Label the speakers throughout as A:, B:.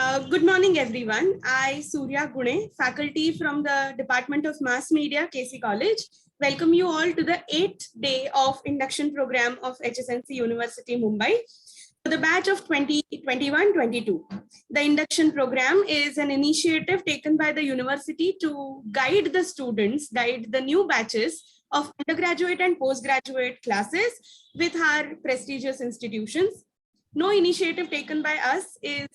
A: Good morning, everyone. I, Surya Gune, faculty from the Department of Mass Media, KC College, welcome you all to the 8th day of induction program of HSNC University, Mumbai for the batch of 2021-22. The induction program is an initiative taken by the university to guide the new batches of undergraduate and postgraduate classes with our prestigious institutions. No initiative taken by us is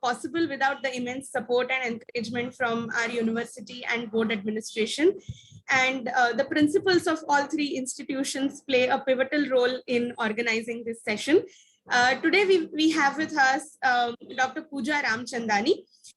A: possible without the immense support and encouragement from our university and board administration. And the principals of all three institutions play a pivotal role in organizing this session. Today we have with us Dr. Pooja Ramchandani,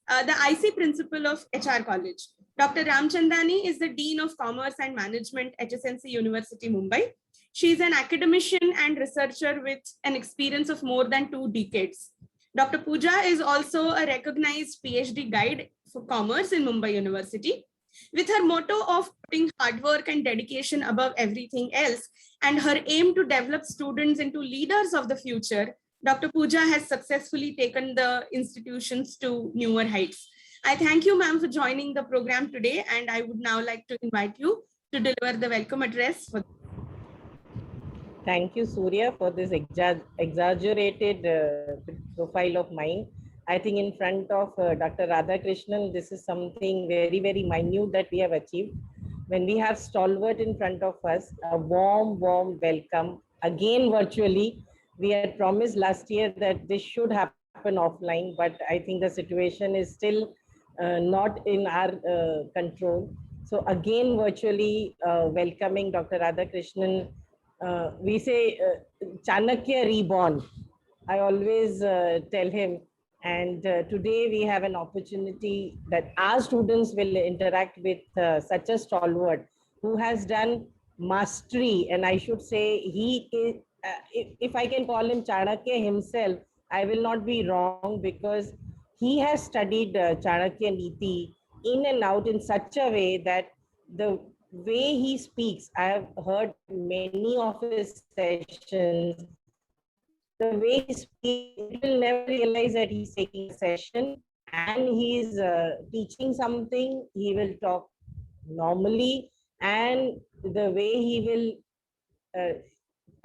A: the IC principal of HR College. Dr. Ramchandani is the Dean of Commerce and Management, HSNC University, Mumbai. She is an academician and researcher with an experience of more than 2 decades. Dr. Pooja is also a recognized PhD guide for commerce in Mumbai University. With her motto of putting hard work and dedication above everything else, and her aim to develop students into leaders of the future, Dr. Pooja has successfully taken the institutions to newer heights. I thank you, ma'am, for joining the program today, and I would now like to invite you to deliver the welcome address.
B: Thank you, Surya, for this exaggerated profile of mine. I think in front of Dr. Radhakrishnan, this is something very, very minute that we have achieved. When we have stalwart in front of us, a warm welcome, again virtually. We had promised last year that this should happen offline, but I think the situation is still not in our control. So again, virtually welcoming Dr. Radhakrishnan. We say Chanakya reborn. I always tell him, and today we have an opportunity that our students will interact with such a stalwart who has done mastery, and I should say he is, if I can call him Chanakya himself, I will not be wrong, because he has studied Chanakya Niti in and out in such a way that the way he speaks, I have heard many of his sessions, the way he speaks, you will never realize that he's taking a session and he's teaching something. He will talk normally, and the way he will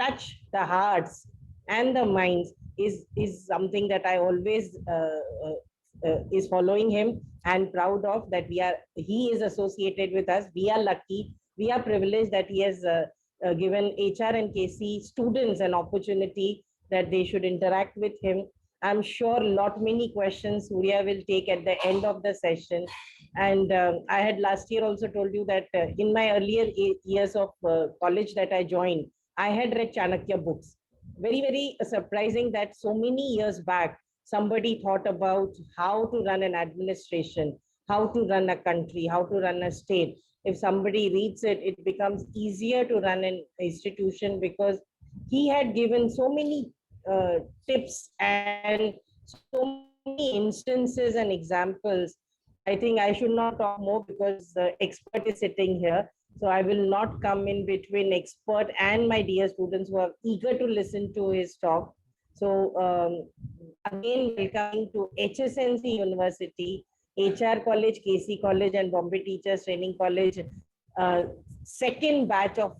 B: touch the hearts and the minds is something that I always is following him and proud of, that he is associated with us. We are lucky, we are privileged that he has given HR and KC students an opportunity that they should interact with him. I'm sure many questions Surya will take at the end of the session. And I had last year also told you that in my earlier years of college that I joined, I had read Chanakya books. Very, very surprising that so many years back, somebody thought about how to run an administration, how to run a country, how to run a state. If somebody reads it, it becomes easier to run an institution, because he had given so many tips and so many instances and examples. I think I should not talk more because the expert is sitting here. So I will not come in between expert and my dear students who are eager to listen to his talk. So again, welcoming to HSNC University, HR College, KC College, and Bombay Teachers Training College, second batch of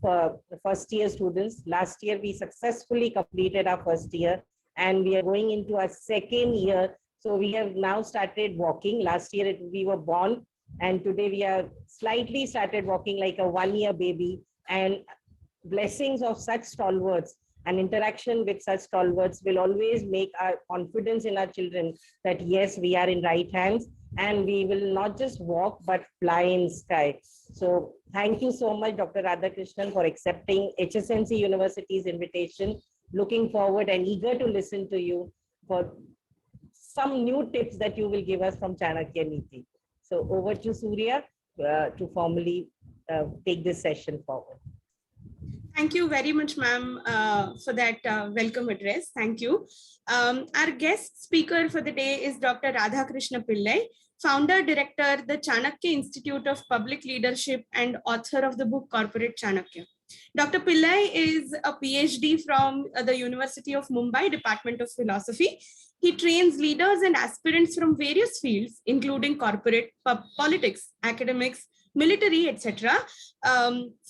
B: first year students. Last year, we successfully completed our first year, and we are going into our second year. So we have now started walking. Last year, we were born, and today we are slightly started walking like a 1-year baby. And blessings of such stalwarts and interaction with such stalwarts will always make our confidence in our children that yes, we are in right hands, and we will not just walk but fly in sky. So thank you so much, Dr. Radhakrishnan, for accepting HSNC University's invitation. Looking forward and eager to listen to you for some new tips that you will give us from Chanakya Niti. So over to Surya to formally take this session forward.
A: Thank you very much, ma'am, for that welcome address. Thank you. Our guest speaker for the day is Dr. Radhakrishna Pillai, founder, director, the Chanakya Institute of Public Leadership, and author of the book Corporate Chanakya. Dr. Pillai is a PhD from the University of Mumbai, Department of Philosophy. He trains leaders and aspirants from various fields, including corporate, politics, academics, military, etc.,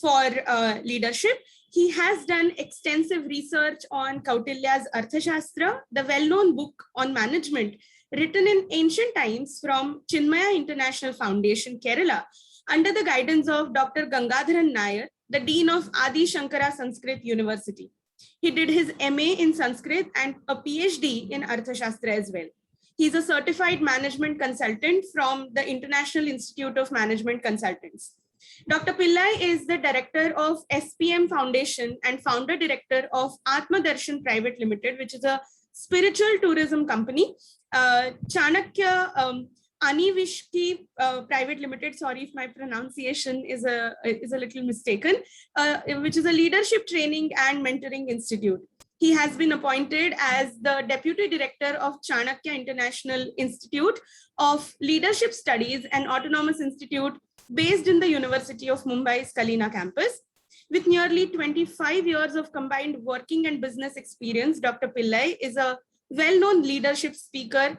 A: for leadership. He has done extensive research on Kautilya's Arthashastra, the well-known book on management written in ancient times from Chinmaya International Foundation, Kerala, under the guidance of Dr. Gangadharan Nair, the Dean of Adi Shankara Sanskrit University. He did his MA in Sanskrit and a PhD in Arthashastra as well. He's a certified management consultant from the International Institute of Management Consultants. Dr. Pillai is the director of SPM Foundation and founder director of Atma Darshan Private Limited, which is a spiritual tourism company. Chanakya Anivishki Private Limited, sorry if my pronunciation is a little mistaken, which is a leadership training and mentoring institute. He has been appointed as the Deputy Director of Chanakya International Institute of Leadership Studies, an autonomous institute based in the University of Mumbai's Kalina campus. With nearly 25 years of combined working and business experience, Dr. Pillai is a well-known leadership speaker,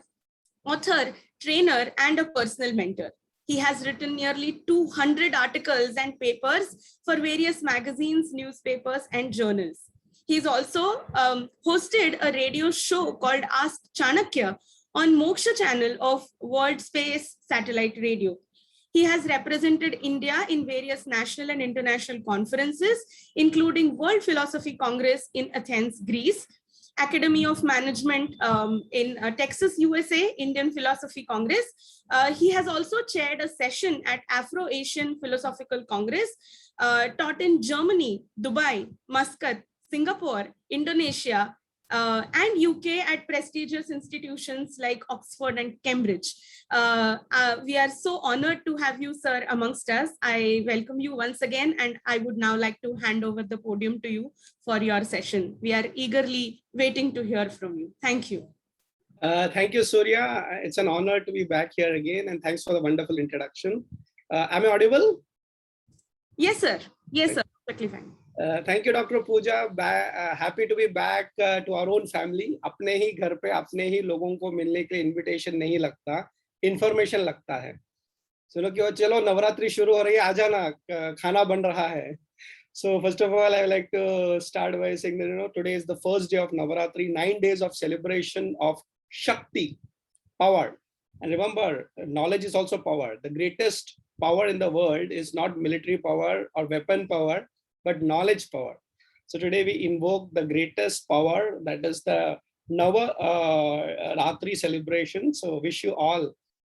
A: author, trainer, and a personal mentor. He has written nearly 200 articles and papers for various magazines, newspapers, and journals. He's also hosted a radio show called Ask Chanakya on Moksha channel of World Space Satellite Radio. He has represented India in various national and international conferences, including World Philosophy Congress in Athens, Greece, Academy of Management in Texas, USA, Indian Philosophy Congress. He has also chaired a session at Afro-Asian Philosophical Congress, taught in Germany, Dubai, Muscat, Singapore, Indonesia, and UK at prestigious institutions like Oxford and Cambridge. We are so honored to have you, sir, amongst us. I welcome you once again, and I would now like to hand over the podium to you for your session. We are eagerly waiting to hear from you. Thank you.
C: Thank you, Surya. It's an honor to be back here again, and thanks for the wonderful introduction. Am I audible?
A: Yes, sir. Yes, sir. Perfectly fine.
C: Thank you, Dr. Pooja. Happy to be back to our own family. अपने ही घर पे अपने ही लोगों को मिलने के लिए invitation नहीं लगता, information लगता है. चलो क्यों चलो नवरात्रि शुरू हो रही है, आ जाना, खाना बन रहा है. So first of all, I would like to start by saying that today is the first day of Navaratri, 9 days of celebration of Shakti, power. And remember, knowledge is also power. The greatest power in the world is not military power or weapon power, but knowledge power. So today we invoke the greatest power, that is the Navaratri celebration. So wish you all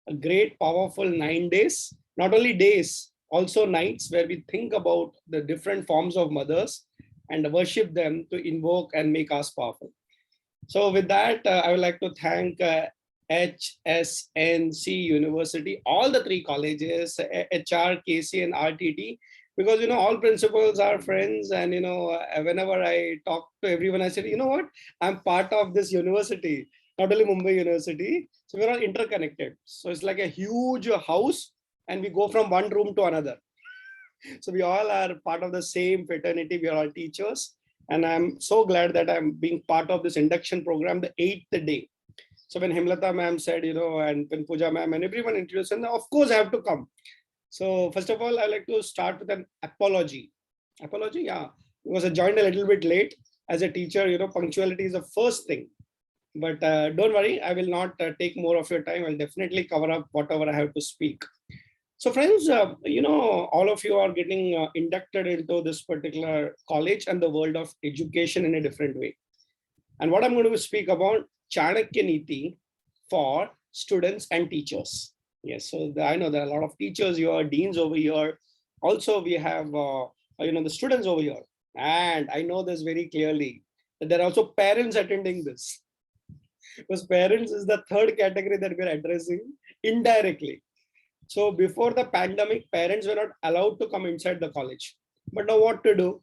C: a great, powerful 9 days, not only days, also nights where we think about the different forms of mothers and worship them to invoke and make us powerful. So with that, I would like to thank HSNC University, all the 3 colleges, HR, KC, and RTT, because all principals are friends, and whenever I talk to everyone, I said, what, I'm part of this university, not only Mumbai University, so we're all interconnected. So it's like a huge house, and we go from one room to another. So we all are part of the same fraternity. We are all teachers, and I'm so glad that I'm being part of this induction program, the 8th day. So when Hemlata ma'am said, and when Pooja ma'am and everyone introduced, and of course I have to come. So first of all, I like to start with an apology. Apology, yeah, because I joined a little bit late. As a teacher, punctuality is the first thing. But don't worry, I will not take more of your time. I'll definitely cover up whatever I have to speak. So friends, all of you are getting inducted into this particular college and the world of education in a different way. And what I'm going to speak about, Chanakya Niti for students and teachers. Yes, so I know there are a lot of teachers here, deans over here. Also, we have the students over here, and I know this very clearly that there are also parents attending this, because parents is the third category that we're addressing indirectly. So before the pandemic, parents were not allowed to come inside the college. But now what to do?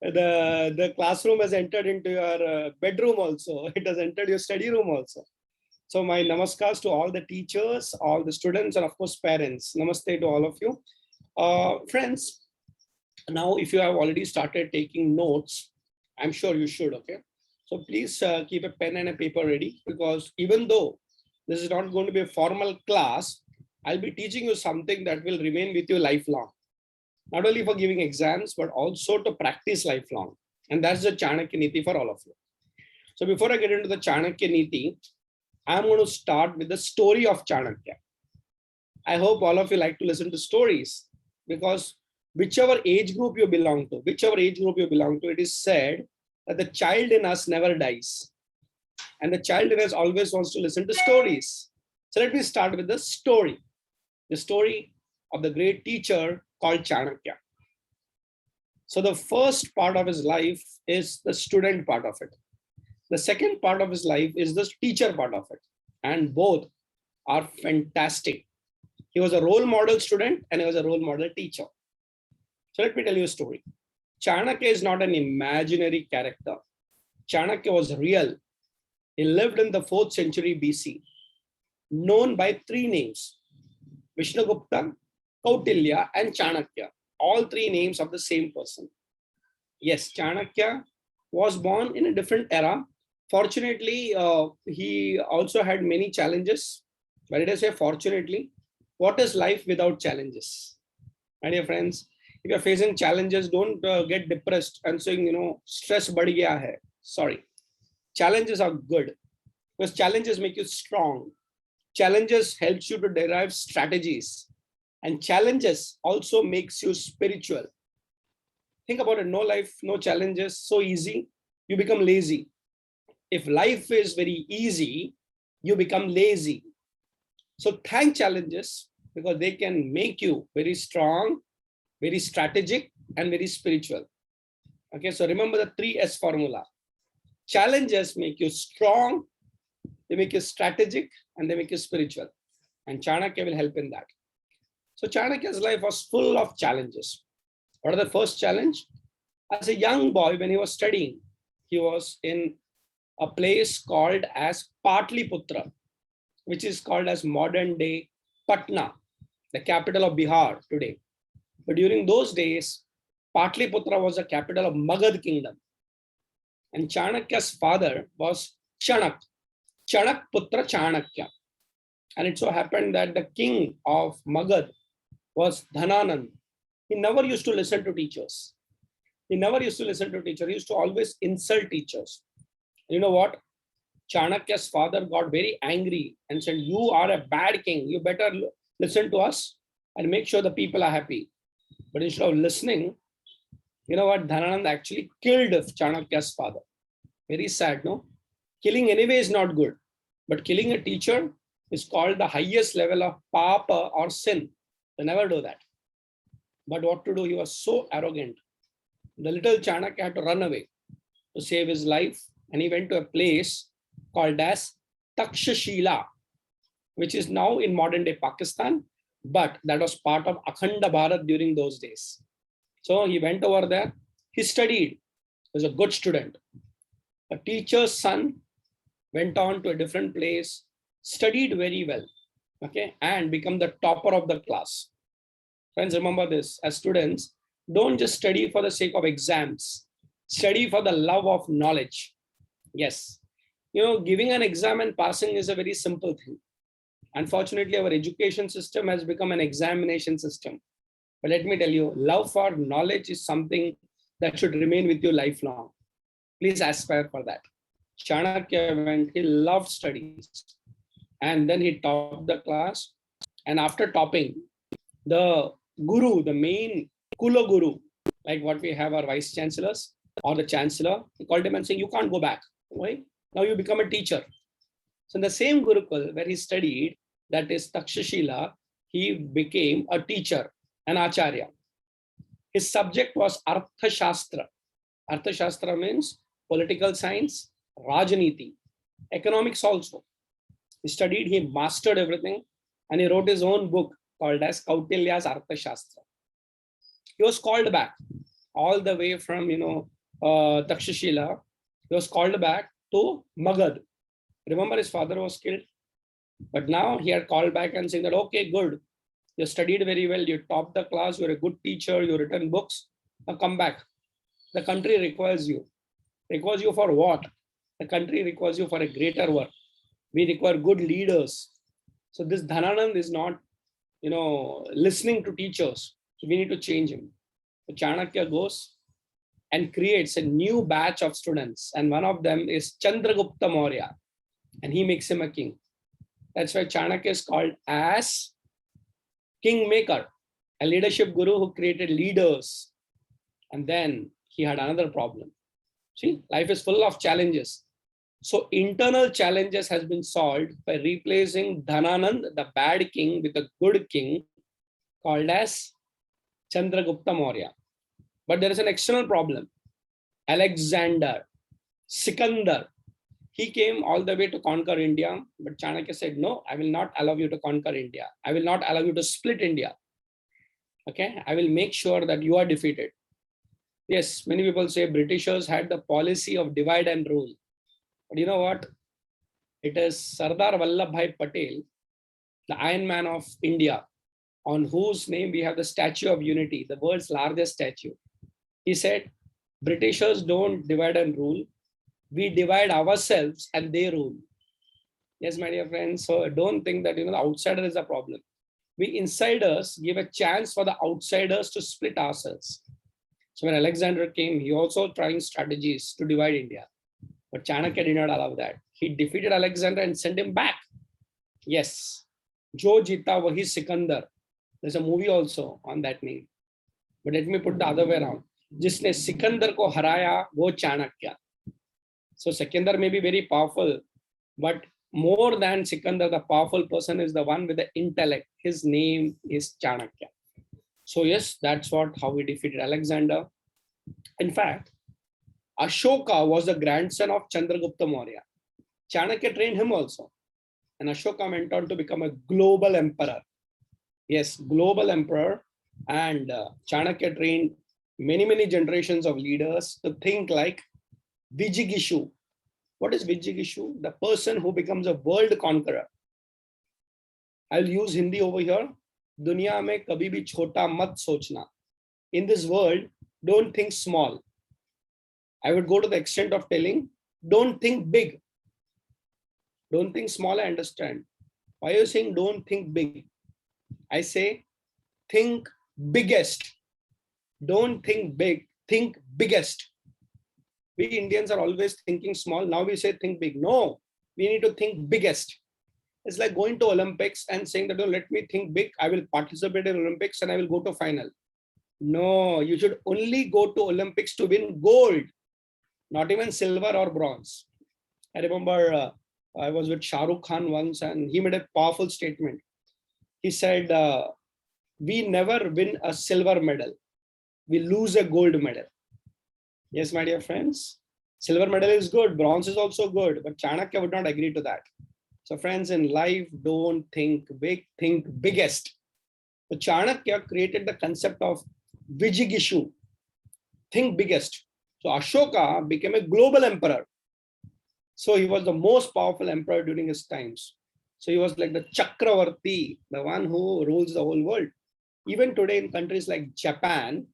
C: The classroom has entered into your bedroom also. It has entered your study room also. So my namaskars to all the teachers, all the students, and of course parents. Namaste to all of you. Friends, Now, if you have already started taking notes, I'm sure you should, okay? So please keep a pen and a paper ready, because even though this is not going to be a formal class, I'll be teaching you something that will remain with you lifelong. Not only for giving exams, but also to practice lifelong. And that's the Chanakya Niti for all of you. So before I get into the Chanakya Niti, I'm going to start with the story of Chanakya. I hope all of you like to listen to stories, because whichever age group you belong to, it is said that the child in us never dies. And the child in us always wants to listen to stories. So let me start with the story of the great teacher called Chanakya. So the first part of his life is the student part of it. The second part of his life is the teacher part of it. And both are fantastic. He was a role model student and he was a role model teacher. So let me tell you a story. Chanakya is not an imaginary character. Chanakya was real. He lived in the 4th century BC, known by 3 names: Vishnugupta, Kautilya, and Chanakya. All 3 names of the same person. Yes, Chanakya was born in a different era. Fortunately, he also had many challenges. Why did I say fortunately? What is life without challenges? My dear friends, if you're facing challenges, don't get depressed and saying, stress badh gaya hai. Sorry. Challenges are good, because challenges make you strong. Challenges helps you to derive strategies. And challenges also makes you spiritual. Think about it. No life, no challenges, so easy, you become lazy. If life is very easy, you become lazy. So thank challenges, because they can make you very strong, very strategic, and very spiritual. Okay, so remember the 3S formula. Challenges make you strong, they make you strategic, and they make you spiritual. And Chanakya will help in that. So Chanakya's life was full of challenges. What are the first challenge? As a young boy, when he was studying, he was in a place called as Patliputra, which is called as modern day Patna, the capital of Bihar today. But during those days, Patliputra was the capital of Magad kingdom. And Chanakya's father was Chanak Putra Chanakya. And it so happened that the king of Magad was Dhananand. He never used to listen to teachers. He used to always insult teachers. You know what? Chanakya's father got very angry and said, "You are a bad king. You better listen to us and make sure the people are happy." But instead of listening, you know what? Dhananand actually killed Chanakya's father. Very sad, no? Killing anyway is not good. But killing a teacher is called the highest level of papa or sin. They never do that. But what to do? He was so arrogant. The little Chanakya had to run away to save his life. And he went to a place called as Takshashila, which is now in modern day Pakistan. But that was part of Akhanda Bharat during those days. So he went over there. He studied. He was a good student. A teacher's son went on to a different place, studied very well, okay, and become the topper of the class. Friends, remember this. As students, don't just study for the sake of exams. Study for the love of knowledge. Yes. Giving an exam and passing is a very simple thing. Unfortunately, our education system has become an examination system. But let me tell you, love for knowledge is something that should remain with you lifelong. Please aspire for that. Chanakya went, he loved studies. And then he topped the class. And after topping, the guru, the main Kula guru, like what we have our vice chancellors or the chancellor, he called him and saying, "You can't go back. Why? Now you become a teacher." So in the same Gurukul where he studied, that is Takshashila, he became a teacher, an acharya. His subject was Arthashastra. Arthashastra means political science, Rajniti, economics also. He studied, he mastered everything, and he wrote his own book called as Kautilya's Arthashastra. He was called back all the way from, Takshashila. He was called back to Magad. Remember, his father was killed. But now he had called back and saying that, "Okay, good. You studied very well. You topped the class. You're a good teacher. You written books. Now come back. The country requires you. Requires you for what? The country requires you for a greater work. We require good leaders. So this Dhananand is not, listening to teachers. So we need to change him. So Chanakya goes and creates a new batch of students. And one of them is Chandragupta Maurya. And he makes him a king. That's why Chanakya is called as kingmaker, a leadership guru who created leaders. And then he had another problem. See, life is full of challenges. So internal challenges has been solved by replacing Dhananand, the bad king, with a good king called as Chandragupta Maurya. But there is an external problem. Alexander, Sikandar, he came all the way to conquer India, but Chanakya said, no, I will not allow you to conquer India. I will not allow you to split India. Okay, I will make sure that you are defeated. Yes, many people say Britishers had the policy of divide and rule. But you know what? It is Sardar Vallabhbhai Patel, the Iron Man of India, on whose name we have the Statue of Unity, the world's largest statue. He said, Britishers don't divide and rule. We divide ourselves and they rule. Yes, my dear friends. So don't think that the outsider is a problem. We insiders give a chance for the outsiders to split ourselves. So when Alexander came, he also trying strategies to divide India. But Chanakya did not allow that. He defeated Alexander and sent him back. Yes. Jo Jita Wahi Sikandar. There's a movie also on that name. But let me put the other way around. Jisne Sikandar ko haraya, wo Chanakya. So Sikandar may be very powerful, but more than Sikandar, the powerful person is the one with the intellect. His name is Chanakya. So yes, that's how we defeated Alexander. In fact, Ashoka was the grandson of Chandragupta Maurya. Chanakya trained him also. And Ashoka went on to become a global emperor. Yes, global emperor. And Chanakya trained many generations of leaders to think like Vijigishu. What is Vijigishu? The person who becomes a world conqueror. I'll use Hindi over here. Dunya mein kabhi bhi chhota mat sochna. In this world, don't think small. I would go to the extent of telling, don't think big. Don't think small, I understand. Why are you saying don't think big? I say, think biggest. Don't think big, think biggest. We Indians are always thinking small. Now we say think big. No, we need to think biggest. It's like going to Olympics and saying that, let me think big. I will participate in Olympics and I will go to final. No, you should only go to Olympics to win gold, not even silver or bronze. I remember I was with Shah Rukh Khan once and he made a powerful statement. He said, we never win a silver medal. We lose a gold medal. Yes, my dear friends, silver medal is good. Bronze is also good, but Chanakya would not agree to that. So friends, in life, don't think big, think biggest. So Chanakya created the concept of Vijigishu, think biggest. So Ashoka became a global emperor. So he was the most powerful emperor during his times. So he was like the Chakravarti, the one who rules the whole world. Even today in countries like Japan,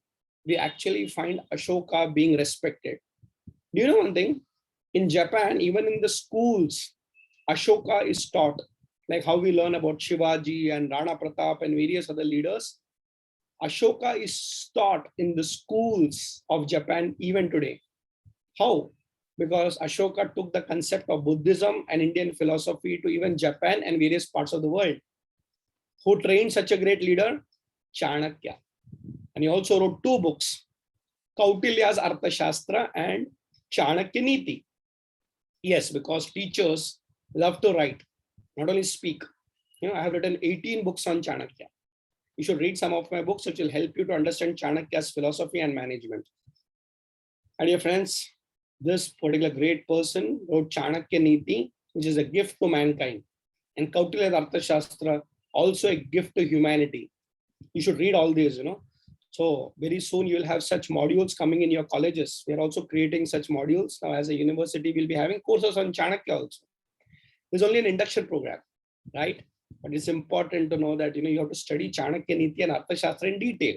C: we actually find Ashoka being respected. Do you know one thing? In Japan, even in the schools, Ashoka is taught, like how we learn about Shivaji and Rana Pratap and various other leaders. Ashoka is taught in the schools of Japan even today. How? Because Ashoka took the concept of Buddhism and Indian philosophy to even Japan and various parts of the world. Who trained such a great leader? Chanakya. And he also wrote 2 books, Kautilya's Arthashastra and Chanakya Niti. Yes, because teachers love to write, not only speak. I have written 18 books on Chanakya. You should read some of my books, which will help you to understand Chanakya's philosophy and management. And dear friends, this particular great person wrote Chanakya Niti, which is a gift to mankind. And Kautilya's Arthashastra, also a gift to humanity. You should read all these, So very soon you will have such modules coming in your colleges. We are also creating such modules. Now as a university, we'll be having courses on Chanakya also. There's only an induction program, right? But it's important to know that, you have to study Chanakya Niti and Arthashastra in detail.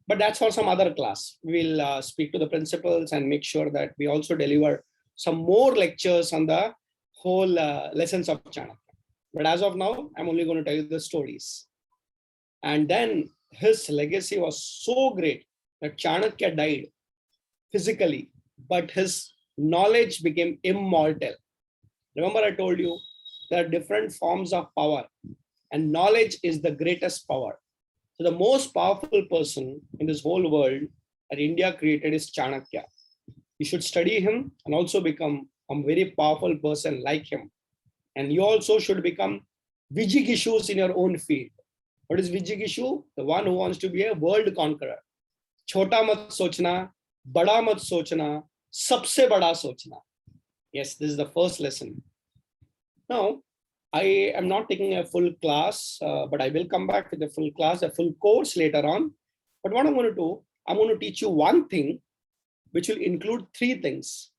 C: But that's for some other class. We'll speak to the principals and make sure that we also deliver some more lectures on the whole lessons of Chanakya. But as of now, I'm only going to tell you the stories. And then his legacy was so great that Chanakya died physically, but his knowledge became immortal. Remember, I told you there are different forms of power, and knowledge is the greatest power. So the most powerful person in this whole world that India created is Chanakya. You should study him and also become a very powerful person like him. And you also should become Vijigishus in your own field. What is Vijigishu? The one who wants to be a world conqueror. Chota mat sochna, bada mat sochna, sabse bada sochna. Yes, this is the first lesson. Now, I am not taking a full class, but I will come back with a full class, a full course later on. But what I'm going to do, I'm going to teach you one thing, which will include three things.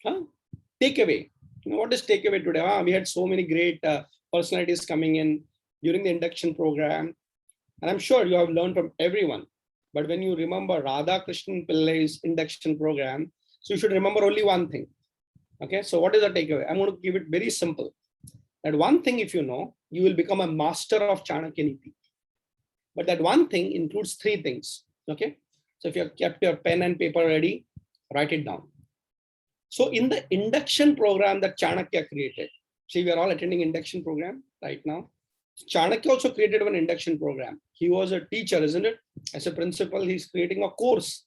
C: Takeaway. You know, what is takeaway today? We had so many great personalities coming in during the induction program. And I'm sure you have learned from everyone. But when you remember Radha Krishnan Pillai's induction program, so you should remember only one thing. Okay, so what is the takeaway? I'm going to give it very simple. That one thing, if you know, you will become a master of Chanakya Niti. But that one thing includes three things. Okay, so if you have kept your pen and paper ready, write it down. So in the induction program that Chanakya created, see, we are all attending induction program right now. Chanakya also created one induction program. He was a teacher, isn't it? As a principal, he's creating a course.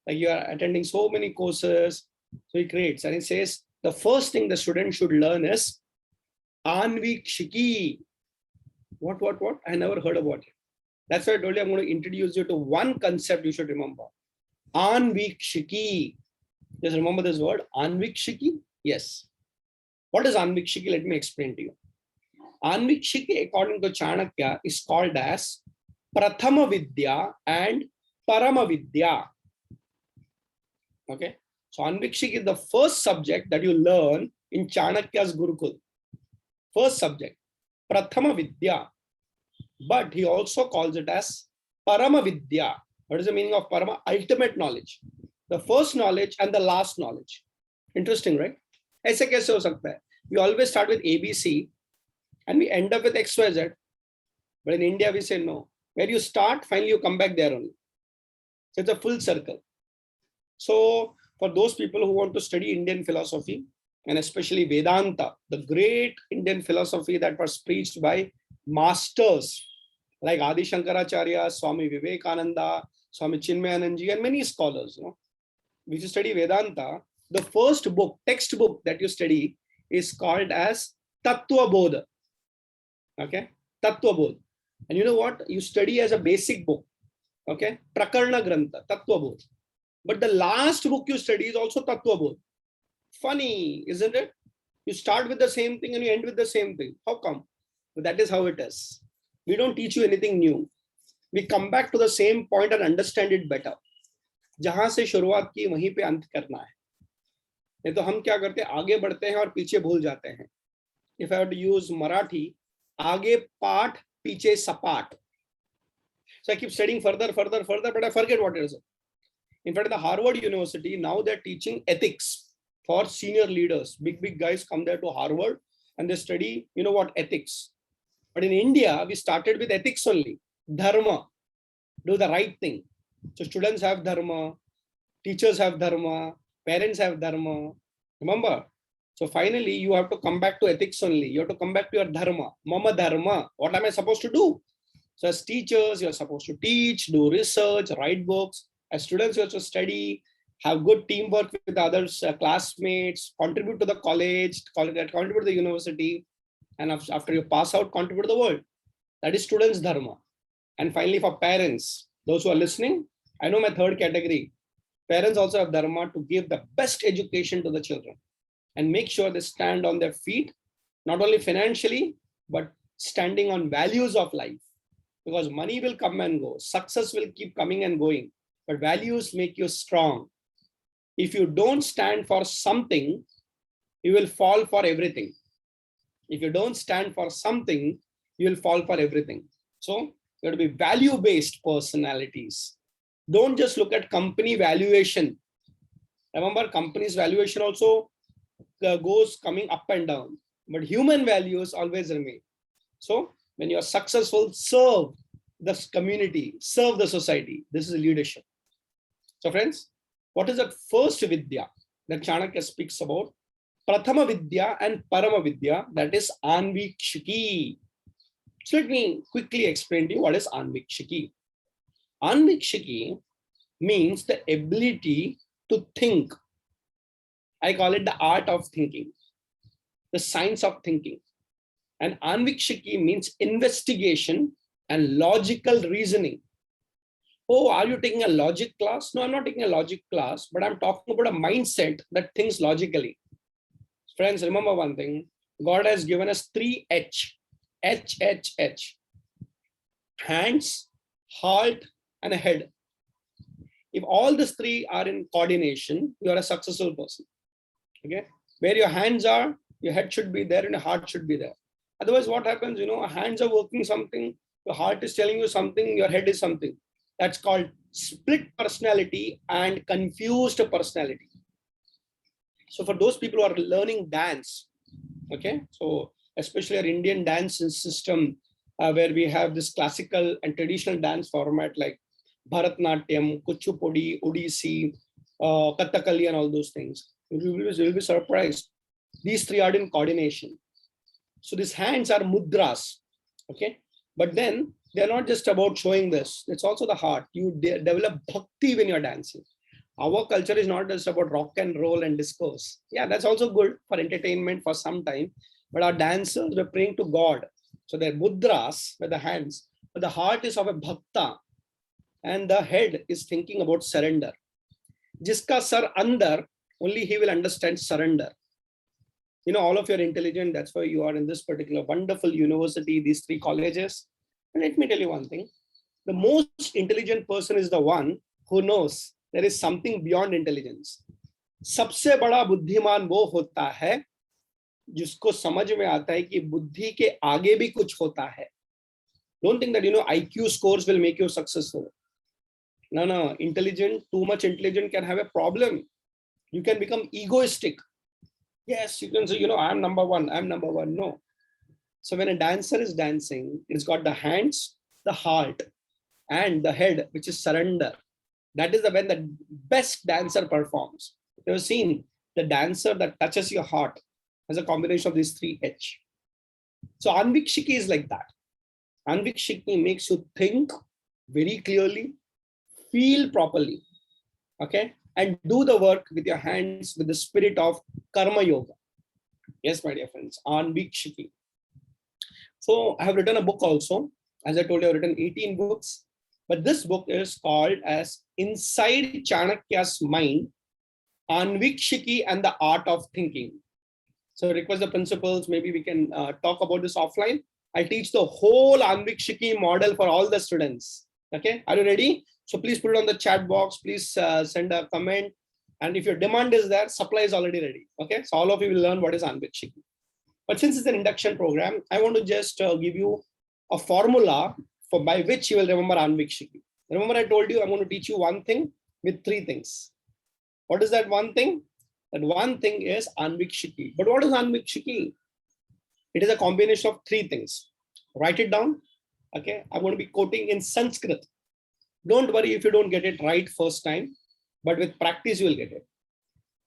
C: Like you are attending so many courses. So he creates and he says, the first thing the student should learn is Anvikshiki. What? I never heard about it. That's why I told you I'm going to introduce you to one concept you should remember. Anvikshiki. Just remember this word, Anvikshiki. Yes. What is Anvikshiki? Let me explain to you. Anvikshiki, according to Chanakya, is called as Prathama Vidya and Parama Vidya. Okay. So Anvikshiki is the first subject that you learn in Chanakya's Gurukul. First subject, Prathama Vidya. But he also calls it as Parama Vidya. What is the meaning of Parama? Ultimate knowledge. The first knowledge and the last knowledge. Interesting, right? ऐसे कैसे हो सकता है? We always start with ABC and we end up with XYZ. But in India, we say no. Where you start, finally you come back there only. So it's a full circle. So for those people who want to study Indian philosophy, and especially Vedanta, the great Indian philosophy that was preached by masters like Adi Shankaracharya, Swami Vivekananda, Swami Chinmayananji, and many scholars. You know, if you study Vedanta, the first book, textbook that you study is called as Tattva Bodha. Okay, Tattva Bodha. And you know what? You study as a basic book. Okay, Prakarna Grantha, Tattva Bodha. But the last book you study is also Tattva Bodha. Funny, isn't it? You start with the same thing and you end with the same thing. How come? But that is how it is. We don't teach you anything new. We come back to the same point and understand it better. जहां से शुरुआत की वहीं पे अंत करना है. नहीं तो हम क्या करते हैं, आगे बढ़ते हैं और पीछे भूल जाते हैं. If I have to use Marathi, आगे पाठ पीछे सपाट. So I keep studying further, but I forget what it is. In fact, the Harvard University, now they're teaching ethics for senior leaders. Big guys come there to Harvard and they study, you know what, ethics. But in India, we started with ethics only. Dharma, do the right thing. So students have dharma, teachers have dharma, parents have dharma. Remember? So finally, you have to come back to ethics only. You have to come back to your dharma. Mama dharma. What am I supposed to do? So as teachers, you're supposed to teach, do research, write books. As students, you have to study, have good teamwork with others, classmates, contribute to the college, contribute to the university. And after you pass out, contribute to the world. That is students' dharma. And finally, for parents, those who are listening, I know my third category. Parents also have dharma to give the best education to the children and make sure they stand on their feet, not only financially, but standing on values of life. Because money will come and go. Success will keep coming and going. But values make you strong. If you don't stand for something, you will fall for everything. If you don't stand for something, you will fall for everything. So you have to be value-based personalities. Don't just look at company valuation. Remember, company's valuation also goes coming up and down, but human values always remain. So when you're successful, serve the community, serve the society. This is leadership. So friends, what is that first Vidya that Chanakya speaks about? Prathama Vidya and Parama Vidya, that is Anvikshiki. So let me quickly explain to you what is Anvikshiki. Anvikshiki means the ability to think. I call it the art of thinking, the science of thinking. And Anvikshiki means investigation and logical reasoning. Oh, are you taking a logic class? No, I'm not taking a logic class, but I'm talking about a mindset that thinks logically. Friends, remember one thing. God has given us 3 H. H, H, H. Hands, heart, and a head. If all these 3 are in coordination, you are a successful person. Okay? Where your hands are, your head should be there and your heart should be there. Otherwise, what happens? Hands are working something, your heart is telling you something, your head is something. That's called split personality and confused personality. So for those people who are learning dance, okay, so especially our Indian dance system, where we have this classical and traditional dance format like Bharatnatyam, Kuchipudi, Odissi, Kathakali, and all those things, you will be surprised. These 3 are in coordination. So these hands are mudras, okay, but then they're not just about showing this. It's also the heart. You develop bhakti when you're dancing. Our culture is not just about rock and roll and discourse. Yeah, that's also good for entertainment for some time. But our dancers were praying to God. So they're mudras with the hands, but the heart is of a bhakta, and the head is thinking about surrender. Jiska sar andar, only he will understand surrender. All of you are intelligent. That's why you are in this particular wonderful university, these 3 colleges. And let me tell you one thing. The most intelligent person is the one who knows there is something beyond intelligence. सबसे बड़ा बुद्धिमान वो होता है जिसको समझ में आता है कि बुद्धि के आगे भी कुछ होता है. Don't think that IQ scores will make you successful. No. Too much intelligent can have a problem. You can become egoistic. Yes, you can say, I'm number one. No. So when a dancer is dancing, it's got the hands, the heart, and the head, which is surrender. That is when the best dancer performs. You've seen the dancer that touches your heart as a combination of these 3 H. So Anvikshiki is like that. Anvikshiki makes you think very clearly, feel properly, okay, and do the work with your hands with the spirit of Karma Yoga. Yes, my dear friends, Anvikshiki. So I have written a book also. As I told you, I've written 18 books, but this book is called as Inside Chanakya's Mind, Anvikshiki and the Art of Thinking. So request the principles, maybe we can talk about this offline. I teach the whole Anvikshiki model for all the students. Okay, are you ready? So please put it on the chat box. Please send a comment. And if your demand is there, supply is already ready. Okay, so all of you will learn what is Anvikshiki. But since it's an induction program, I want to just give you a formula by which you will remember Anvikshiki. Remember I told you I'm going to teach you one thing with 3 things. What is that one thing? That one thing is Anvikshiki. But what is Anvikshiki? It is a combination of 3 things. Write it down. Okay, I'm going to be quoting in Sanskrit. Don't worry if you don't get it right first time, but with practice you will get it.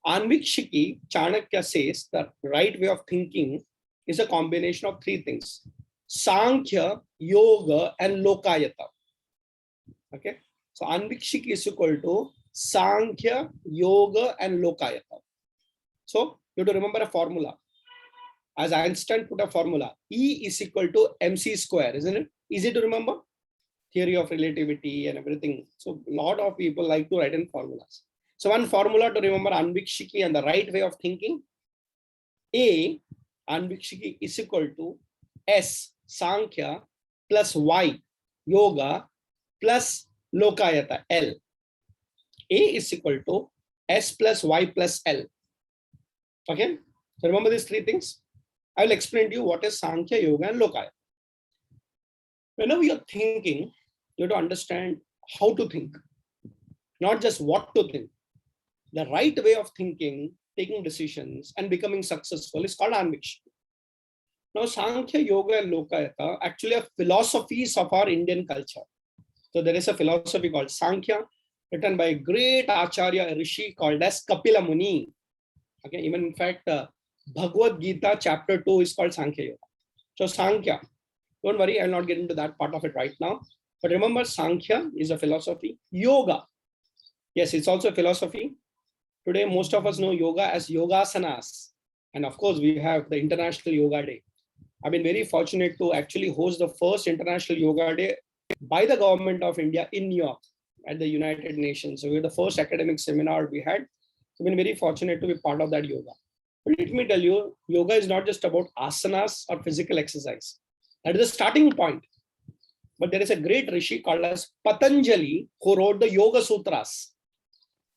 C: Anvikshiki, Chanakya says the right way of thinking is a combination of 3 things. Sankhya, Yoga, and Lokayata. Okay, so Anvikshiki is equal to Sankhya, Yoga, and Lokayata. So you have to remember a formula. As Einstein put a formula, E is equal to mc square, isn't it? Easy to remember? Theory of relativity and everything. So a lot of people like to write in formulas. So one formula to remember Anvikshiki and the right way of thinking. A, Anvikshiki is equal to S, Sankhya, plus Y, Yoga, plus Lokayata, L. A is equal to S plus Y plus L. Okay, so remember these 3 things. I will explain to you what is Sankhya, Yoga, and Lokayata. Whenever you're thinking, you have to understand how to think. not just what to think. The right way of thinking, taking decisions, and becoming successful is called Anvikshaki. Now, Sankhya, Yoga, and Lokayata actually are philosophies of our Indian culture. So there is a philosophy called Sankhya, written by a great Acharya, a Rishi called as Kapila Muni. Okay, even in fact, Bhagavad Gita chapter 2 is called Sankhya Yoga. So Sankhya, don't worry, I'll not get into that part of it right now. But remember, Sankhya is a philosophy. Yoga, yes, it's also a philosophy. Today, most of us know yoga as yogasanas. And of course, we have the International Yoga Day. I've been very fortunate to actually host the first International Yoga Day by the government of India in New York at the United Nations. So we're the first academic seminar we had. So I've been very fortunate to be part of that yoga. But let me tell you, yoga is not just about asanas or physical exercise. That is the starting point. But there is a great Rishi called as Patanjali who wrote the Yoga Sutras.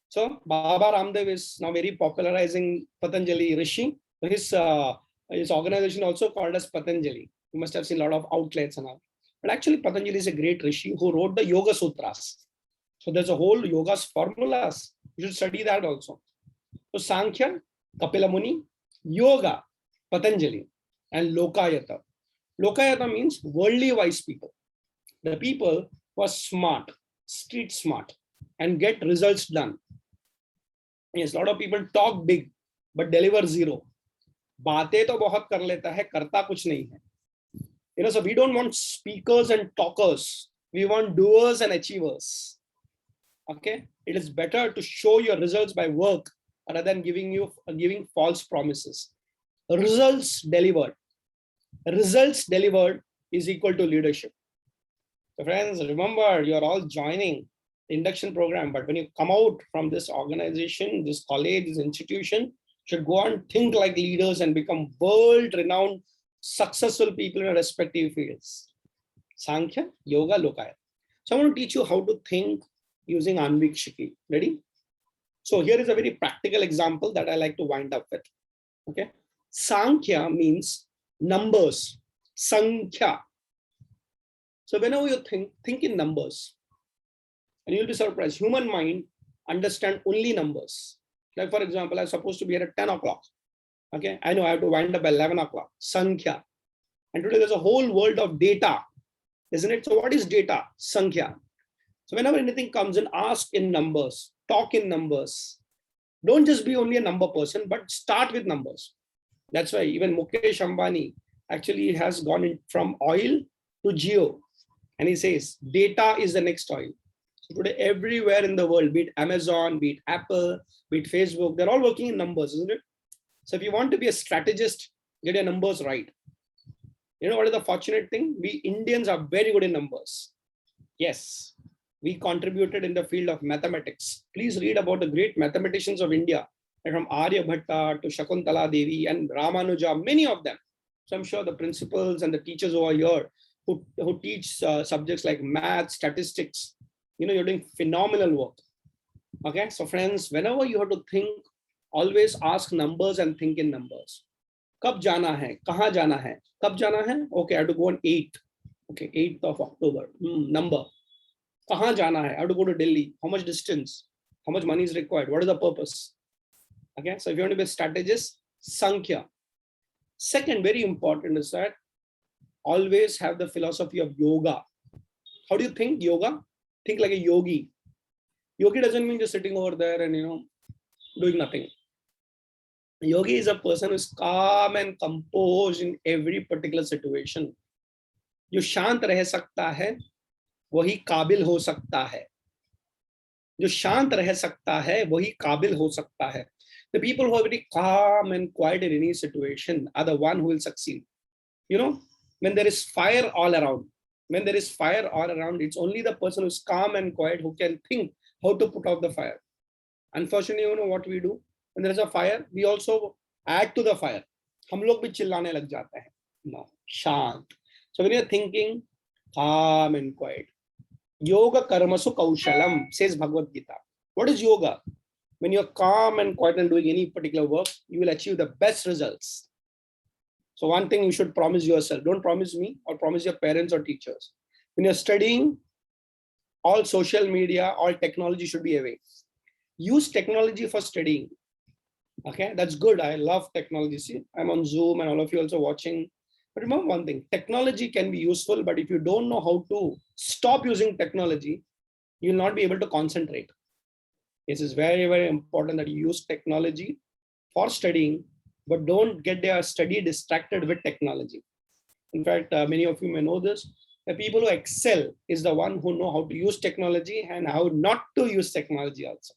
C: So Baba Ramdev is now very popularizing Patanjali Rishi. His organization also called as Patanjali. You must have seen a lot of outlets and all. But actually Patanjali is a great Rishi who wrote the Yoga Sutras. So there's a whole yoga's formulas. You should study that also. So Sankhya, Kapila Muni, Yoga, Patanjali, and Lokayata. Lokayata means worldly wise people. The people who are smart, street smart, and get results done. Yes, a lot of people talk big, but deliver zero. बातें तो बहुत कर लेता है, करता कुछ नहीं है. So we don't want speakers and talkers. We want doers and achievers. Okay, it is better to show your results by work rather than giving false promises. Results delivered is equal to leadership. So friends, remember, you're all joining the induction program, but when you come out from this organization, this college, this institution, you should go and think like leaders and become world-renowned, successful people in your respective fields. Sankhya, Yoga, Lokayata. So I want to teach you how to think using Anvikshaki. Ready? So here is a very practical example that I like to wind up with. Okay. Sankhya means numbers. Sankhya. So whenever you think in numbers, and you'll be surprised, human mind understand only numbers. Like for example, I'm supposed to be here at 10 o'clock. Okay. I know I have to wind up at 11 o'clock. Sankhya. And today there's a whole world of data, isn't it? So what is data? Sankhya. So whenever anything comes in, ask in numbers, talk in numbers. Don't just be only a number person, but start with numbers. That's why even Mukesh Ambani actually has gone in from oil to geo. And he says, data is the next oil. So today, everywhere in the world, be it Amazon, be it Apple, be it Facebook, they're all working in numbers, isn't it? So if you want to be a strategist, get your numbers right. You know what is the fortunate thing? We Indians are very good in numbers. Yes. We contributed in the field of mathematics. Please read about the great mathematicians of India, from Aryabhatta to Shakuntala Devi and Ramanuja, many of them. So I'm sure the principals and the teachers over here who teach subjects like math, statistics, you're doing phenomenal work. Okay, so friends, whenever you have to think, always ask numbers and think in numbers. Kab jana hai? Kahan jana hai? Kab jana hai? Okay, I have to go on 8th. Okay, 8th of October. Number. Kahan jana hai? I have to go to Delhi. How much distance? How much money is required? What is the purpose? Okay, so if you want to be a strategist, Sankhya. Second, very important is that always have the philosophy of yoga. How do you think yoga? Think like a yogi. Yogi doesn't mean just sitting over there and doing nothing. Yogi is a person who is calm and composed in every particular situation. जो शांत रह सकता है वही काबिल हो सकता है. जो शांत रह सकता है वही काबिल हो सकता है. The people who are very calm and quiet in any situation are the one who will succeed. When there is fire all around, it's only the person who is calm and quiet who can think how to put out the fire. Unfortunately, what we do? When there is a fire, we also add to the fire. हम लोग भी चिल्लाने लग जाते हैं. No, शांत. So when you're thinking, calm and quiet. Yoga karmasu kaushalam, says Bhagavad Gita. What is yoga? When you're calm and quiet and doing any particular work, you will achieve the best results. So one thing you should promise yourself, don't promise me or promise your parents or teachers. When you're studying, all social media, all technology should be away. Use technology for studying. Okay, that's good. I love technology. See, I'm on Zoom and all of you also watching. But remember one thing, technology can be useful, but if you don't know how to stop using technology, you'll not be able to concentrate. This is very, very important that you use technology for studying, but don't get your study distracted with technology. In fact, many of you may know this. The people who excel is the one who know how to use technology and how not to use technology also.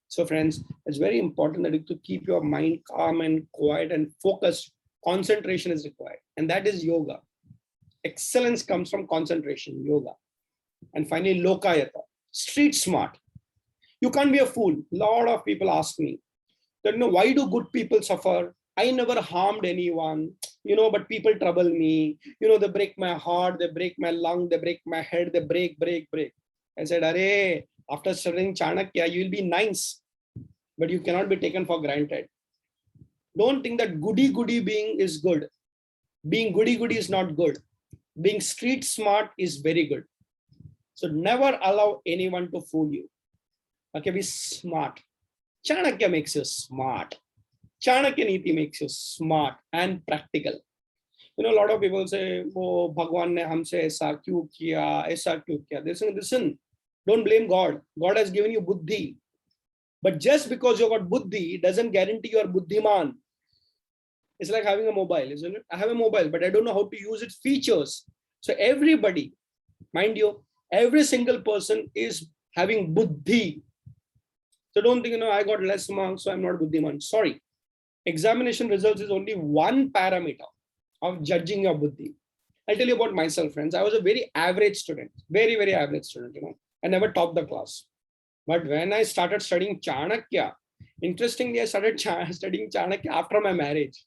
C: So friends, it's very important that you to keep your mind calm and quiet and focused. Concentration is required, and that is yoga. Excellence comes from concentration, yoga. And finally, lokayata, street smart. You can't be a fool. A lot of people ask me that, why do good people suffer? I never harmed anyone, but people trouble me. They break my heart, they break my lung, they break my head, they break. I said, Arey, after studying Chanakya, you will be nice, but you cannot be taken for granted. Don't think that goody being is good. Being goody is not good. Being street smart is very good. So never allow anyone to fool you. Okay, be smart. Chanakya makes you smart. Chanakya Niti makes you smart and practical. A lot of people say, oh, Bhagwan ne humse aisa kyun kiya. Listen, don't blame God. God has given you buddhi. But just because you got buddhi doesn't guarantee you are buddhiman. It's like having a mobile, isn't it? I have a mobile, but I don't know how to use its features. So everybody, mind you, every single person is having buddhi. So don't think, I got less marks, so I'm not buddhiman. Sorry. Examination results is only one parameter of judging your buddhi. I'll tell you about myself, friends. I was a very average student, very, very average student. I never topped the class. But when I started studying Chanakya, interestingly, I started studying Chanakya after my marriage.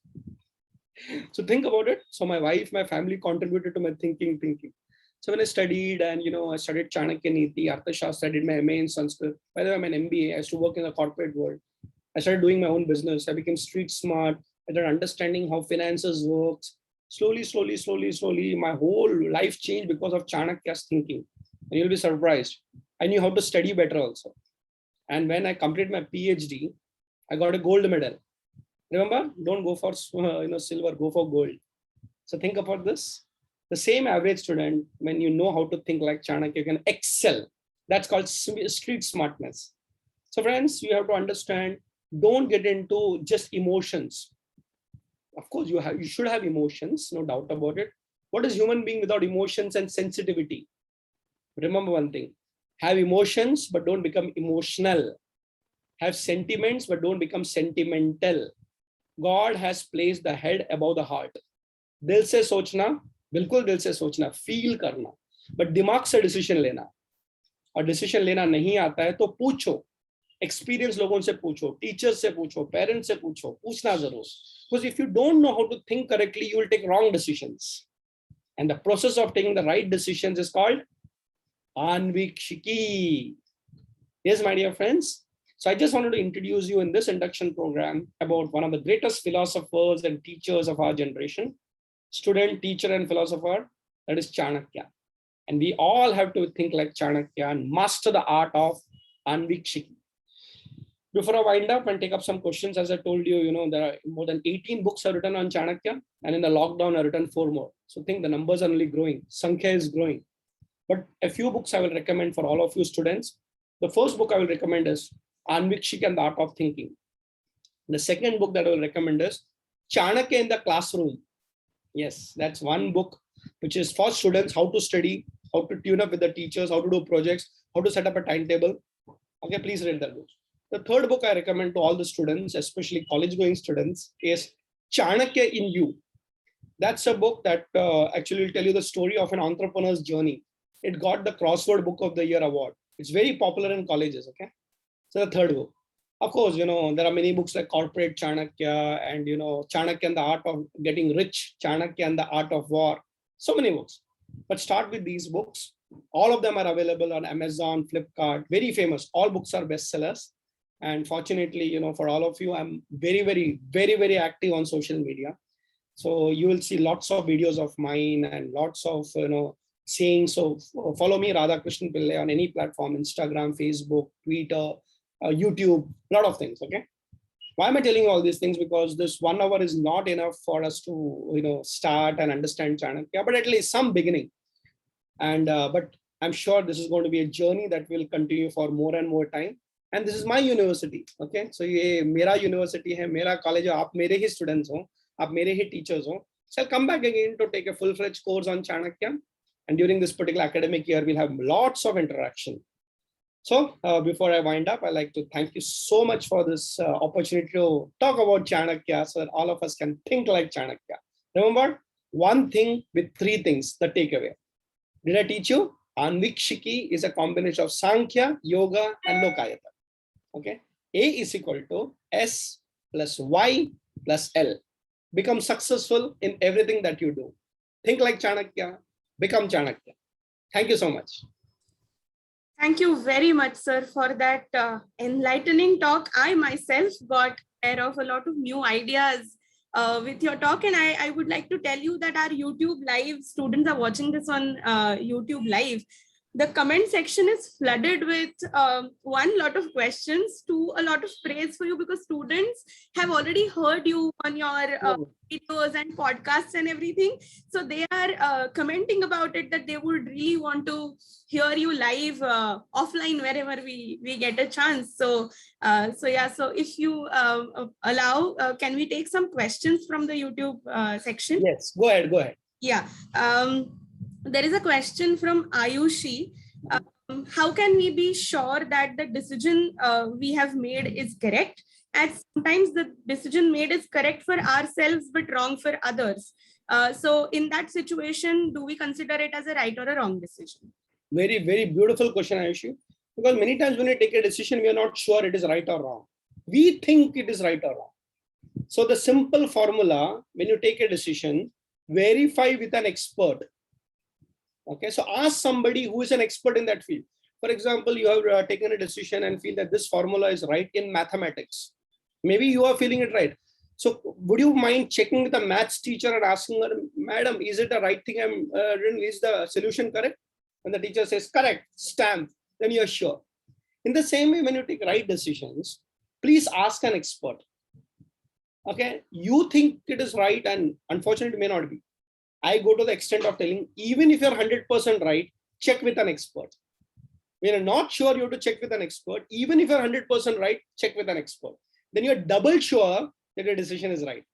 C: So think about it. So my wife, my family contributed to my thinking. So when I studied and, I studied Chanakya Niti, Arthashastra, I did my MA in Sanskrit. By the way, I'm an MBA. I used to work in the corporate world. I started doing my own business. I became street smart. I started understanding how finances works. Slowly, my whole life changed because of Chanakya's thinking. And you'll be surprised. I knew how to study better also. And when I completed my PhD, I got a gold medal. Remember, don't go for silver, go for gold. So think about this. The same average student, when you know how to think like Chanakya, you can excel. That's called street smartness. So friends, you have to understand, don't get into just emotions. Of course, you should have emotions, no doubt about it. What is human being without emotions and sensitivity? Remember one thing, have emotions, but don't become emotional. Have sentiments, but don't become sentimental. God has placed the head above the heart. दिल से सोचना, बिल्कुल दिल से सोचना, feel करना, but दिमाग से डिसीजन लेना. और डिसीजन लेना नहीं आता है तो पूछो, एक्सपीरियंस लोगों से पूछो, टीचर्स से पूछो, पेरेंट्स से पूछो, पूछना जरूर. Because if you don't know how to think correctly, you will take wrong decisions. And the process of taking the right decisions is called Anvikshiki. Yes, my dear friends. So I just wanted to introduce you in this induction program about one of the greatest philosophers and teachers of our generation, student, teacher, and philosopher, that is Chanakya. And we all have to think like Chanakya and master the art of Anvikshiki. Before I wind up and take up some questions, as I told you, there are more than 18 books are written on Chanakya, and in the lockdown I written 4 more. So think the numbers are only growing. Sankhya is growing. But a few books I will recommend for all of you students. The first book I will recommend is Anvikshiki and the Art of Thinking. The second book that I will recommend is Chanakya in the Classroom. Yes, that's one book which is for students, how to study, how to tune up with the teachers, how to do projects, how to set up a timetable. Okay, please read that book. The third book I recommend to all the students, especially college-going students, is Chanakya in You. That's a book that actually will tell you the story of an entrepreneur's journey. It got the Crossword Book of the Year award. It's very popular in colleges, okay? So the third book. Of course, there are many books like Corporate Chanakya and, Chanakya and the Art of Getting Rich, Chanakya and the Art of War. So many books. But start with these books. All of them are available on Amazon, Flipkart, very famous. All books are bestsellers. And fortunately, for all of you, I'm very, very, very, very active on social media. So you will see lots of videos of mine and lots of, saying. So follow me, Radhakrishnan Pillai, on any platform, Instagram, Facebook, Twitter, YouTube, a lot of things. Okay. Why am I telling you all these things? Because this 1 hour is not enough for us to, start and understand Chanakya, but at least some beginning. And but I'm sure this is going to be a journey that will continue for more and more time. And this is my university. Okay, so ये मेरा university है, मेरा college है, आप मेरे ही students हो, आप मेरे ही teachers हो. So I'll come back again to take a full-fledged course on Chanakya. And during this particular academic year, we'll have lots of interaction. So before I wind up, I'd like to thank you so much for this opportunity to talk about Chanakya so that all of us can think like Chanakya. Remember, one thing with 3 things, the takeaway. Did I teach you? Anvikshiki is a combination of Sankhya, Yoga, and Lokayata. Okay. A is equal to S plus Y plus L. Become successful in everything that you do. Think like Chanakya, become Chanakya. Thank you so much.
A: Thank you very much, sir, for that enlightening talk. I myself got aware of a lot of new ideas with your talk, and I would like to tell you that our YouTube live, students are watching this on YouTube live. The comment section is flooded with one lot of questions to a lot of praise for you, because students have already heard you on your videos and podcasts and everything. So they are commenting about it, that they would really want to hear you live offline wherever we get a chance. So so if you allow, can we take some questions from the YouTube section?
C: Yes, go ahead.
A: Yeah. There is a question from Ayushi. How can we be sure that the decision we have made is correct? And sometimes the decision made is correct for ourselves, but wrong for others. So in that situation, do we consider it as a right or a wrong decision?
C: Very, very beautiful question, Ayushi. Because many times when we take a decision, we are not sure it is right or wrong. We think it is right or wrong. So the simple formula, when you take a decision, verify with an expert. Okay, so ask somebody who is an expert in that field. For example, you have taken a decision and feel that this formula is right in mathematics. Maybe you are feeling it right. So would you mind checking with a maths teacher and asking her, Madam, is it the right thing I'm doing? Is the solution correct? And the teacher says, correct, stamp, then you're sure. In the same way, when you take right decisions, please ask an expert. Okay, you think it is right, and unfortunately it may not be. I go to the extent of telling, even if you're 100% right, check with an expert. When you're not sure, you have to check with an expert. Even if you're 100% right, check with an expert. Then you're double sure that your decision is right.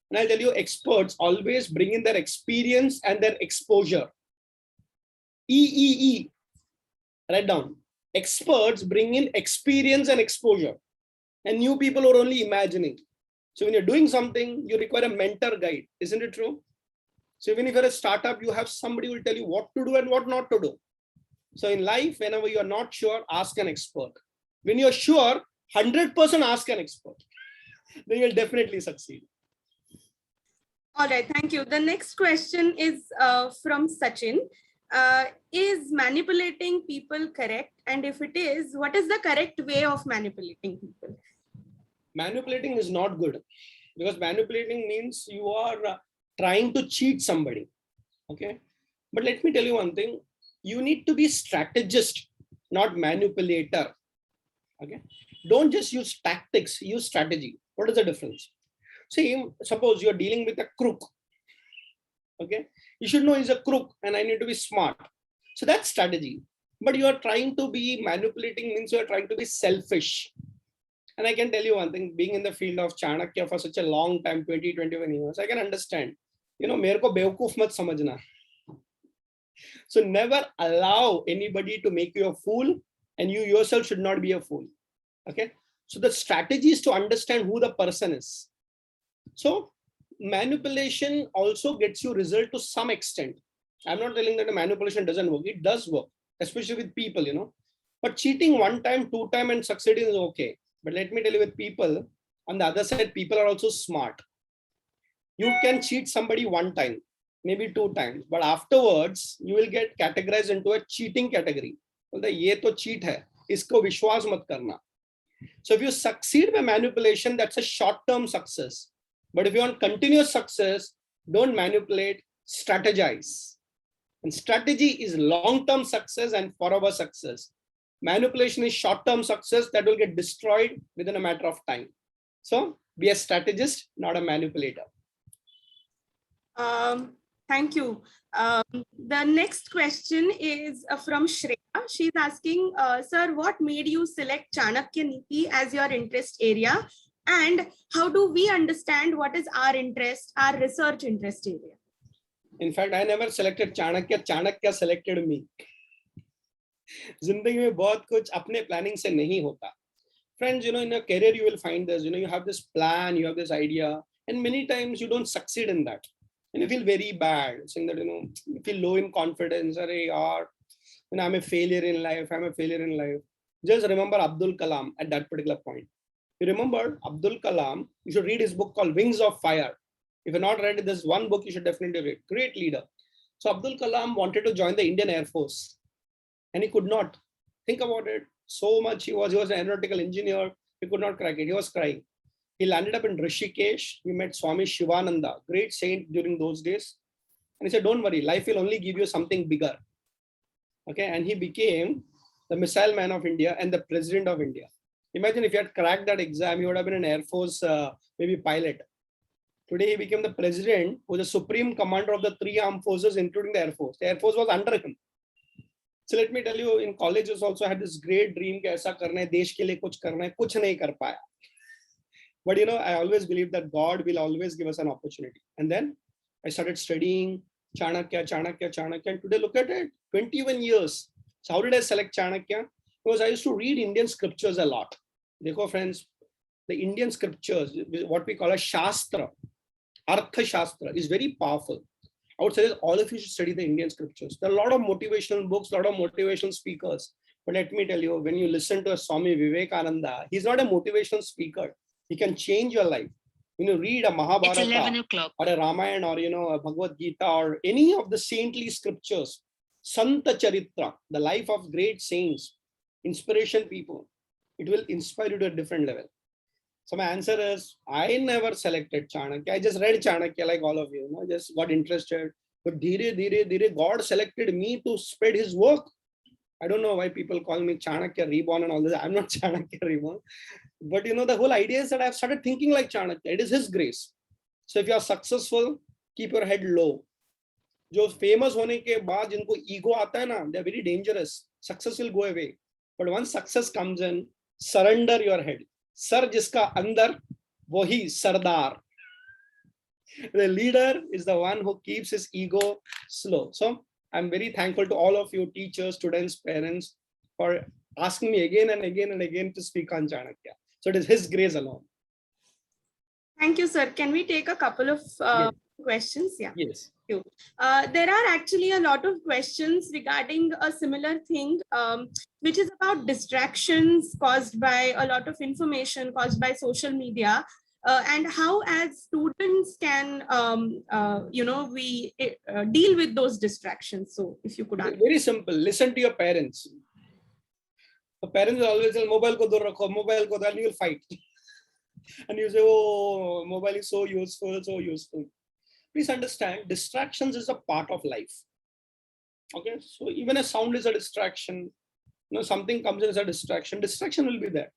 C: And I'll tell you, experts always bring in their experience and their exposure. EEE, write down. Experts bring in experience and exposure. And new people are only imagining. So when you're doing something, you require a mentor guide. Isn't it true? So even if you're a startup, you have somebody who will tell you what to do and what not to do. So in life, whenever you're not sure, ask an expert. When you're sure, 100% ask an expert. Then you'll definitely succeed.
A: All right, thank you. The next question is from Sachin. Is manipulating people correct? And if it is, what is the correct way of manipulating people?
C: Manipulating is not good, because manipulating means you are trying to cheat somebody. Okay. But let me tell you one thing. You need to be strategist, not manipulator. Okay. Don't just use tactics, use strategy. What is the difference? See, suppose you're dealing with a crook. Okay. You should know he's a crook and I need to be smart. So that's strategy. But you are trying to be manipulating means you are trying to be selfish. And I can tell you one thing, being in the field of Chanakya for such a long time, 20, 21 years, I can understand. मेरे को बेवकूफ मत समझना. So never allow anybody to make you a fool, and you yourself should not be a fool. Okay. So the strategy is to understand who the person is. So manipulation also gets you result to some extent. I'm not telling that the manipulation doesn't work. It does work, especially with people, But cheating 1 time, 2 time and succeeding is okay. But let me tell you, with people, on the other side, people are also smart. You can cheat somebody 1 time, maybe 2 times, but afterwards, you will get categorized into a cheating category. Well, ye to cheat hai, isko vishwas mat karna. So if you succeed by manipulation, that's a short-term success. But if you want continuous success, don't manipulate, strategize. And strategy is long-term success and forever success. Manipulation is short-term success that will get destroyed within a matter of time. So be a strategist, not a manipulator.
A: Thank you. The next question is from Shreya. She's asking, sir, what made you select Chanakya Niti as your interest area? And how do we understand what is our interest, our research interest area?
C: In fact, I never selected Chanakya. Chanakya selected me. जिंदगी में बहुत कुछ अपने planning से नहीं होता. Friends, in your career, you will find this, you have this plan, you have this idea, and many times you don't succeed in that. And you feel very bad, saying that, you feel low in confidence, I'm a failure in life, Just remember Abdul Kalam at that particular point. You remember Abdul Kalam, you should read his book called Wings of Fire. If you're not read this one book, you should definitely read. Great leader. So Abdul Kalam wanted to join the Indian Air Force and he could not. Think about it. So much he was an aeronautical engineer. He could not crack it. He was crying. He landed up in Rishikesh. He met Swami Shivananda, great saint during those days. And he said, don't worry, life will only give you something bigger. Okay. And he became the missile man of India and the president of India. Imagine if he had cracked that exam, he would have been an Air Force, maybe pilot. Today, he became the president, who was the supreme commander of the 3 armed forces, including the Air Force. The Air Force was under him. So let me tell you, in colleges also I had this great dream कि ऐसा करना है, देश के लिए कुछ करना है, कुछ नहीं कर पाया. But I always believe that God will always give us an opportunity. And then I started studying Chanakya, and today look at it, 21 years. So how did I select Chanakya? Because I used to read Indian scriptures a lot. Dekho friends, the Indian scriptures, what we call a Shastra, Artha Shastra, is very powerful. I would say that all of you should study the Indian scriptures. There are a lot of motivational books, a lot of motivational speakers. But let me tell you, when you listen to a Swami Vivekananda, he's not a motivational speaker. He can change your life. When you read a Mahabharata or a Ramayana or a Bhagavad Gita or any of the saintly scriptures, Santa Charitra, the life of great saints, inspiration people, it will inspire you to a different level. So my answer is, I never selected Chanakya. I just read Chanakya like all of you, just got interested. But dhire, God selected me to spread his work. I don't know why people call me Chanakya Reborn and all this. I'm not Chanakya Reborn. But the whole idea is that I've started thinking like Chanakya. It is his grace. So if you are successful, keep your head low. जो famous होने के बाद जिनको ego आता है ना, they are very dangerous. Success will go away. But once success comes in, surrender your head. Sar jiska andar, wahi sardar. The leader is the one who keeps his ego slow. So I'm very thankful to all of you, teachers, students, parents, for asking me again and again and again to speak on Chanakya. So it is his grace alone.
A: Thank you, sir. Can we take a couple of questions? Yeah.
C: Yes.
A: There are actually a lot of questions regarding a similar thing, which is about distractions caused by a lot of information caused by social media, and how as students can, we deal with those distractions. So if you could answer.
C: Very simple. Listen to your parents. The parents will always say, mobile ko dur rakho, mobile ko dur, and you will fight. And you say, oh, mobile is so useful, so useful. Please understand, distractions is a part of life. Okay, so even a sound is a distraction. Something comes in as a distraction. Distraction will be there.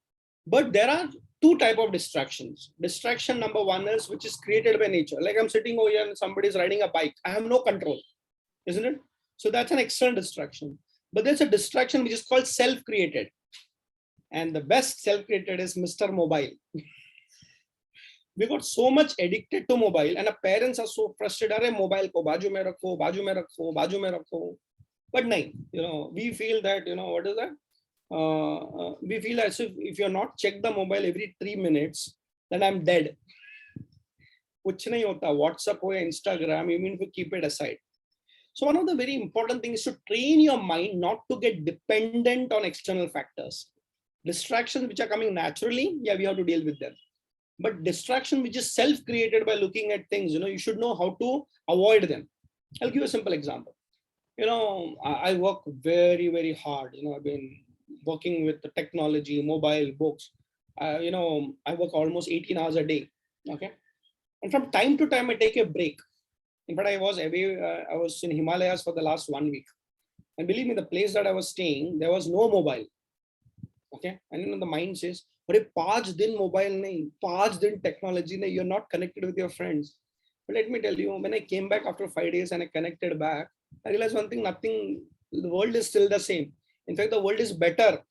C: But there are 2 types of distractions. Distraction number 1 is which is created by nature. Like I'm sitting over here and somebody is riding a bike. I have no control, isn't it? So that's an external distraction. But there's a distraction which is called self-created. And the best self-created is Mr. Mobile. We got so much addicted to mobile and our parents are so frustrated. Arey mobile ko baju mein rakho, baju mein rakho, baju mein rakho. But nahin, we feel that, what is that? We feel as if you're not check the mobile every 3 minutes, then I'm dead. Kuch nahi hota. WhatsApp ho ya Instagram, you mean to keep it aside. So one of the very important things is to train your mind not to get dependent on external factors. Distractions which are coming naturally, yeah, we have to deal with them. But distraction which is self-created by looking at things, you should know how to avoid them. I'll give you a simple example. I work very, very hard. I've been working with the technology, mobile, books. I work almost 18 hours a day. Okay. And from time to time, I take a break. In fact, I was away. I was in Himalayas for the last 1 week, and believe me, the place that I was staying, there was no mobile. Okay, and the mind says, "But 5 दिन mobile nahi, 5 दिन technology nahi, you're not connected with your friends." But let me tell you, when I came back after 5 days and I connected back, I realized one thing: nothing. The world is still the same. In fact, the world is better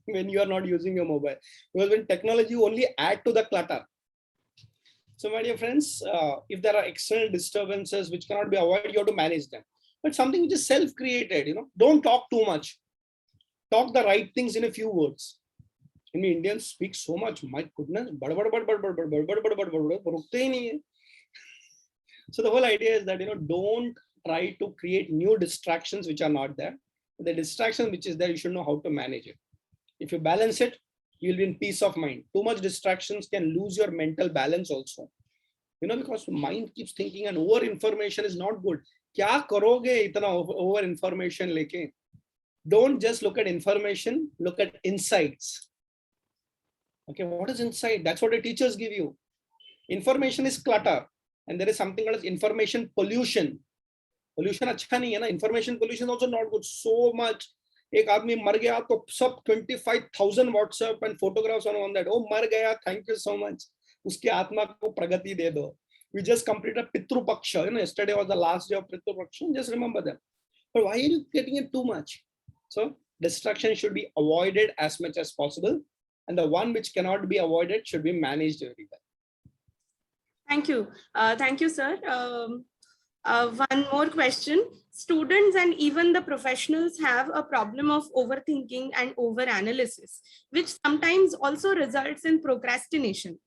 C: when you are not using your mobile, because when technology only add to the clutter. So, my dear friends, if there are external disturbances which cannot be avoided, you have to manage them. But something which is self-created, don't talk too much. Talk the right things in a few words. I mean, Indians speak so much. My goodness, so the whole idea is that don't try to create new distractions which are not there. The distraction which is there, you should know how to manage it. If you balance it, you'll be in peace of mind. Too much distractions can lose your mental balance also. Because mind keeps thinking and over information is not good. Kya karoge itna over information leke? Don't just look at information, look at insights. Okay, what is insight? That's what the teachers give you. Information is clutter, and there is something called information pollution. Pollution अच्छा नहीं है ना? Information pollution also not good. So much. एक आदमी मर गया तो सब 25,000 WhatsApp and photographs on that. Oh, मर गया, thank you so much. उसकी आत्मा को प्रगति दे दो. We just completed Pitru Paksha. Yesterday was the last day of Pitru Paksha. Just remember them. But why are you getting it too much? So distraction should be avoided as much as possible. And the one which cannot be avoided should be managed very well.
A: Thank you. Thank you, sir. One more question. Students and even the professionals have a problem of overthinking and overanalysis, which sometimes also results in procrastination.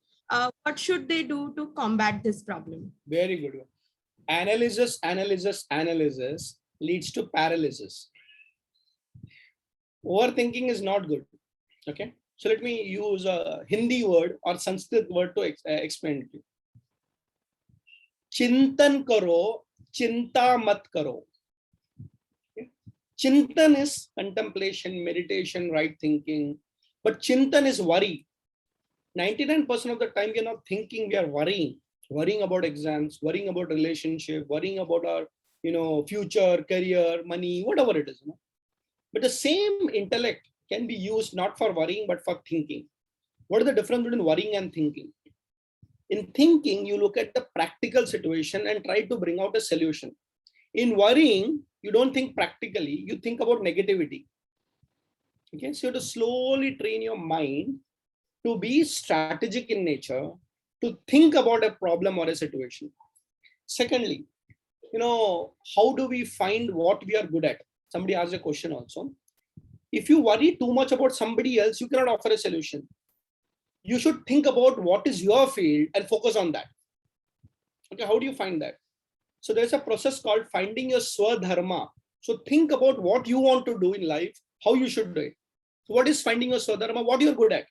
A: What should they do to combat this problem?
C: Very good one. Analysis leads to paralysis. Overthinking is not good. Okay. So let me use a Hindi word or Sanskrit word to explain it to you. Chintan karo, chinta mat karo. Okay. Chintan is contemplation, meditation, right thinking. But chintan is worry. 99% of the time we are not thinking, we are worrying. Worrying about exams, worrying about relationship, worrying about our future, career, money, whatever it is. But the same intellect can be used not for worrying, but for thinking. What is the difference between worrying and thinking? In thinking, you look at the practical situation and try to bring out a solution. In worrying, you don't think practically, you think about negativity. Okay, so you have to slowly train your mind to be strategic in nature, to think about a problem or a situation. Secondly, how do we find what we are good at? Somebody asked a question also. If you worry too much about somebody else, you cannot offer a solution. You should think about what is your field and focus on that. Okay, how do you find that? So there's a process called finding your swadharma. So think about what you want to do in life, how you should do it. So what is finding your swadharma? What you're good at.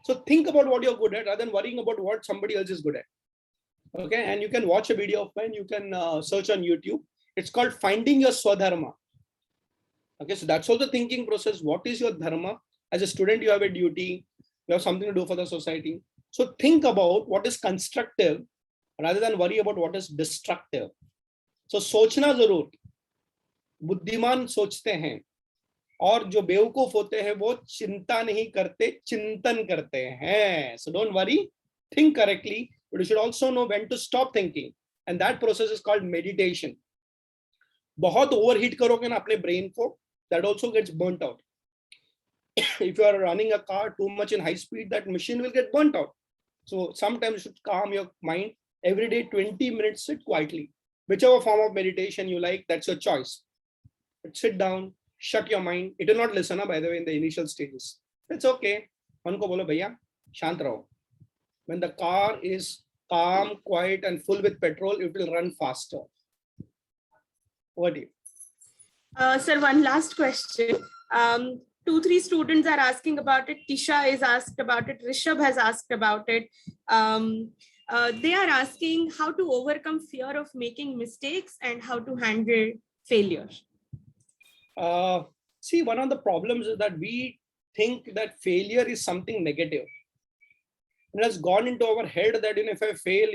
C: So think about what you're good at rather than worrying about what somebody else is good at. Okay, and you can watch a video of mine. You can search on YouTube. It's called finding your swadharma. Okay, so that's all the thinking process. What is your dharma? As a student, you have a duty. You have something to do for the society. So think about what is constructive rather than worry about what is destructive. So सोचना जरूर. बुद्धिमान सोचते हैं और जो बेवकूफ होते हैं वो चिंता नहीं करते, चिंतन करते हैं. So don't worry, think correctly, but you should also know when to stop thinking, and that process is called meditation. बहुत overheat करोगे ना अपने brain को, that also gets burnt out. If you are running a car too much in high speed, that machine will get burnt out. So sometimes you should calm your mind. Every day, 20 minutes, sit quietly. Whichever form of meditation you like, that's your choice. But sit down, shut your mind. It will not listen, by the way, in the initial stages. That's okay. Unko bolo, bhaiya, shant raho. When the car is calm, quiet, and full with petrol, it will run faster. What do you?
A: Sir, one last question. 2-3 students are asking about it. Tisha is asked about it. Rishabh has asked about it. They are asking how to overcome fear of making mistakes and how to handle failure.
C: See, one of the problems is that we think that failure is something negative. It has gone into our head that if I fail,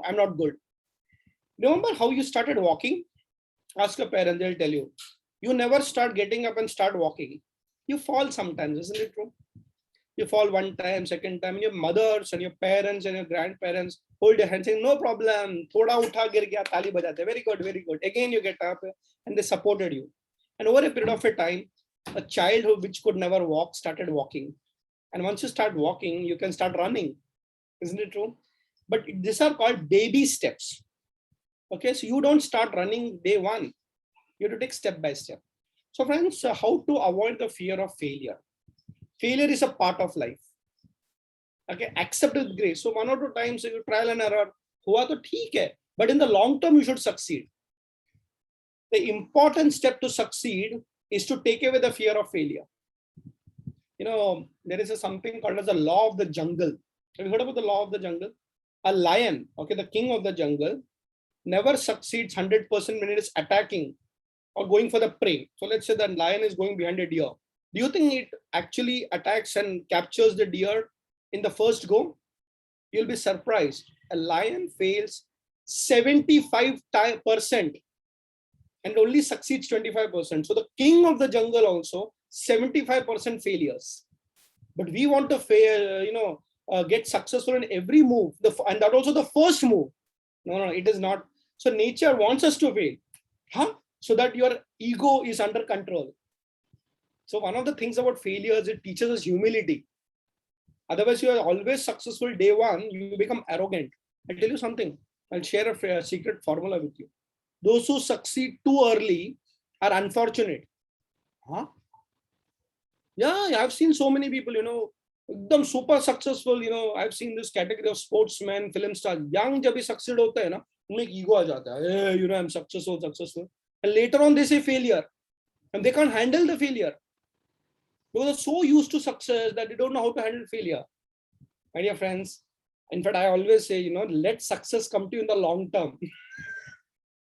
C: I'm not good. Remember how you started walking? Ask your parents, they'll tell you. You never start getting up and start walking. You fall sometimes, isn't it true? You fall one time, second time, and your mothers and your parents and your grandparents hold your hand saying, no problem, thoda utha gir gaya, tali bajate, very good, very good. Again, you get up and they supported you. And over a period of a time, a child which could never walk started walking. And once you start walking, you can start running. Isn't it true? But these are called baby steps. Okay, so you don't start running day one. You have to take step by step. So friends, how to avoid the fear of failure? Failure is a part of life. Okay, accept with grace. So 1 or 2 times you trial and error, hua to theek hai. But in the long term, you should succeed. The important step to succeed is to take away the fear of failure. You know, there is something called as the law of the jungle. Have you heard about the law of the jungle? A lion, okay, the king of the jungle, never succeeds 100% when it is attacking or going for the prey. So let's say the lion is going behind a deer. Do you think it actually attacks and captures the deer in the first go? You'll be surprised. A lion fails 75% and only succeeds 25%. So the king of the jungle also 75% failures. But we want to fail, get successful in every move, and that also the first move. No, it is not. So nature wants us to fail, so that your ego is under control. So one of the things about failures, it teaches us humility. Otherwise, you are always successful day one, you become arrogant. I'll tell you something. I'll share a secret formula with you. Those who succeed too early are unfortunate. Yeah, I've seen so many people, them super successful, I've seen this category of sportsmen, film stars. Young जब भी succeed होता है ना, उनमें ego आ जाता है. Hey, I'm successful. And later on they say failure, and they can't handle the failure because they're so used to success that they don't know how to handle failure. My dear friends, in fact, I always say, let success come to you in the long term.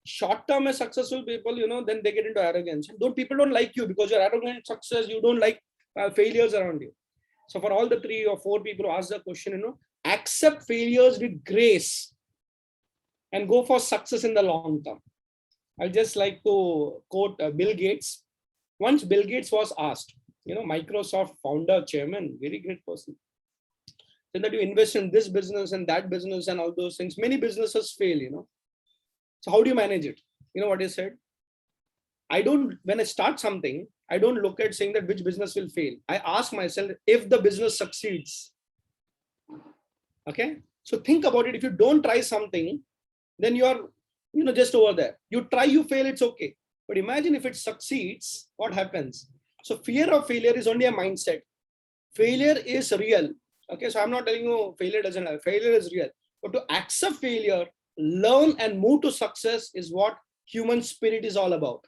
C: Short term as successful people, then they get into arrogance. People don't like you because you're arrogant success. You don't like failures around you. So for all the 3 or 4 people who ask the question, accept failures with grace and go for success in the long term. I'd just like to quote Bill Gates. Once Bill Gates was asked, Microsoft founder, chairman, very great person, said that you invest in this business and that business and all those things. Many businesses fail, So how do you manage it? You know what he said? When I start something, I don't look at saying that which business will fail. I ask myself if the business succeeds. Okay. So think about it. If you don't try something, then you are, just over there. You try, you fail, it's okay. But imagine if it succeeds, what happens? So fear of failure is only a mindset. Failure is real. Okay. So I'm not telling you failure doesn't happen. Failure is real. But to accept failure, learn and move to success is what human spirit is all about.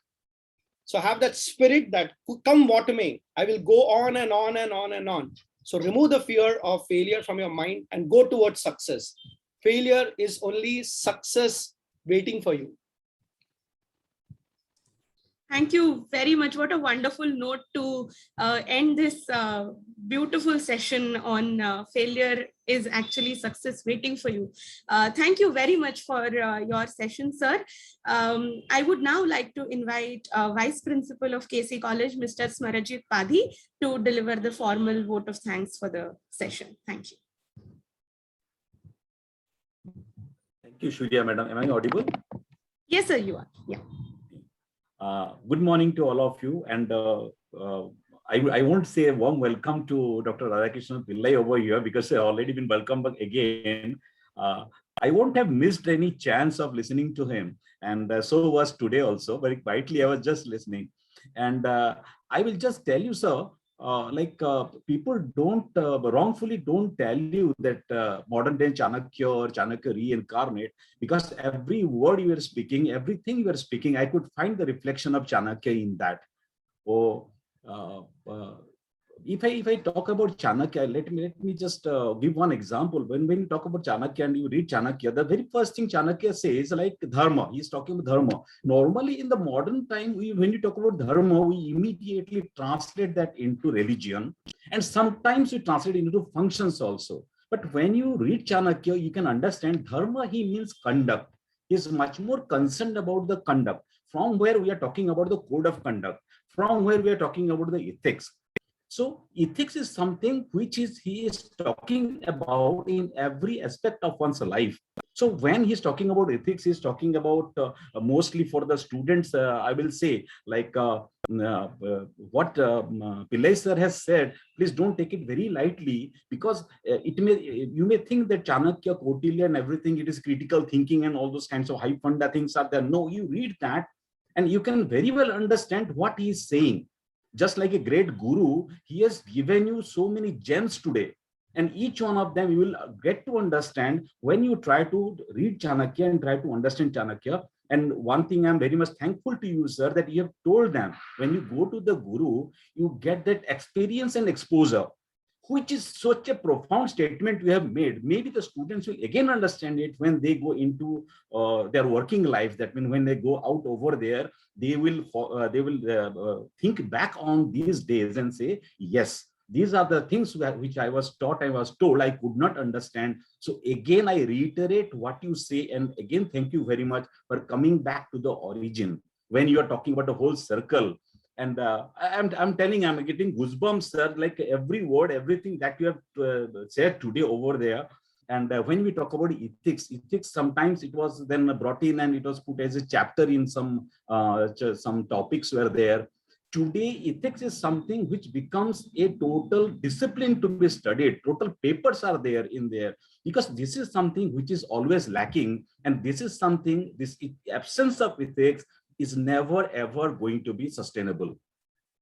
C: So have that spirit that come what may, I will go on and on and on and on. So remove the fear of failure from your mind and go towards success. Failure is only success waiting for you.
A: Thank you very much. What a wonderful note to end this beautiful session on failure is actually success waiting for you. Thank you very much for your session, sir. I would now like to invite Vice Principal of KC College, Mr. Smarajit Padhi, to deliver the formal vote of thanks for the session. Thank you.
D: Thank you, Surya Madam. Am I audible?
A: Yes, sir, you are. Yeah.
D: Good morning to all of you, and I won't say a warm welcome to Dr. Radhakrishnan Pillai over here because I've already been welcomed again. I won't have missed any chance of listening to him, and so was today also. Very quietly, I was just listening, and I will just tell you, sir. People don't wrongfully don't tell you that modern day Chanakya or Chanakya reincarnate, because every word you are speaking, everything you are speaking, I could find the reflection of Chanakya in that. If I talk about Chanakya, let me just give one example. When you talk about Chanakya and you read Chanakya, the very first thing Chanakya says, like dharma, he's talking about dharma. Normally in the modern time, when you talk about dharma, we immediately translate that into religion, and sometimes we translate it into functions also. But when you read Chanakya, you can understand dharma, he means conduct. He's much more concerned about the conduct, from where we are talking about the code of conduct, from where we are talking about the ethics. So ethics is something which is he is talking about in every aspect of one's life. So when he's talking about ethics, he's talking about mostly for the students, I will say, like what Pillai sir has said, please don't take it very lightly, because you may think that Chanakya, Kautilya and everything, it is critical thinking and all those kinds of high funda things are there. No, you read that and you can very well understand what he is saying. Just like a great guru, he has given you so many gems today. And each one of them you will get to understand when you try to read Chanakya and try to understand Chanakya. And one thing I'm very much thankful to you, sir, that you have told them, when you go to the guru, you get that experience and exposure, which is such a profound statement you have made. Maybe the students will again understand it when they go into their working life. That means when they go out over there, they will think back on these days and say, yes, these are the things which I was taught, I was told, I could not understand. So again, I reiterate what you say. And again, thank you very much for coming back to the origin when you are talking about the whole circle. And I'm telling, I'm getting goosebumps, sir, like every word, everything that you have said today over there. And when we talk about ethics, sometimes it was then brought in and it was put as a chapter in some topics were there. Today, ethics is something which becomes a total discipline to be studied. Total papers are there in there, because this is something which is always lacking. And this is something, this absence of ethics is never ever going to be sustainable.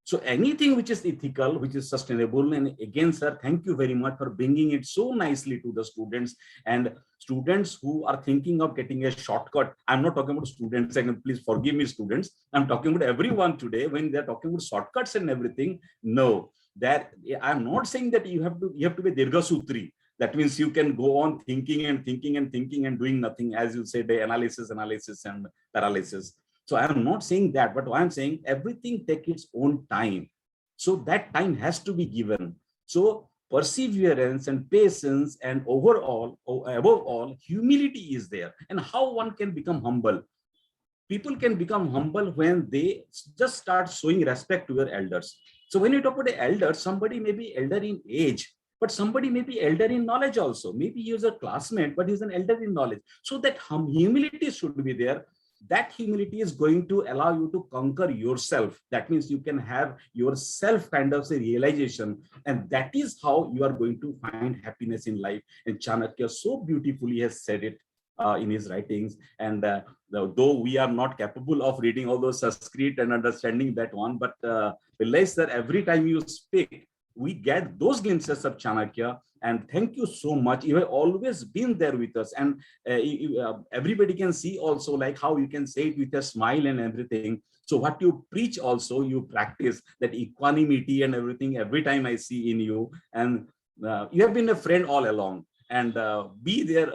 D: So anything which is ethical, which is sustainable, and again, sir, thank you very much for bringing it so nicely to the students. And students who are thinking of getting a shortcut, I'm not talking about students, and please forgive me, students, I'm talking about everyone today. When they're talking about shortcuts and everything, no, that I'm not saying that you have to be Dirgha Sutri. That means you can go on thinking and thinking and thinking and doing nothing, as you say, the analysis and paralysis. So I am not saying that, but I'm saying everything take its own time. So that time has to be given. So perseverance and patience and overall, above all, humility is there. And how one can become humble? People can become humble when they just start showing respect to their elders. So when you talk about the elders, somebody may be elder in age, but somebody may be elder in knowledge also. Maybe he is a classmate, but he's an elder in knowledge. So that humility should be there. That humility is going to allow you to conquer yourself. That means you can have yourself kind of say realization, and that is how you are going to find happiness in life. And Chanakya so beautifully has said it in his writings. And though we are not capable of reading all those Sanskrit and understanding that one, but Pillai sir, every time you speak, we get those glimpses of Chanakya. And thank you so much. You have always been there with us. And everybody can see also like how you can say it with a smile and everything. So what you preach also, you practice that equanimity and everything every time I see in you. And you have been a friend all along. And be there.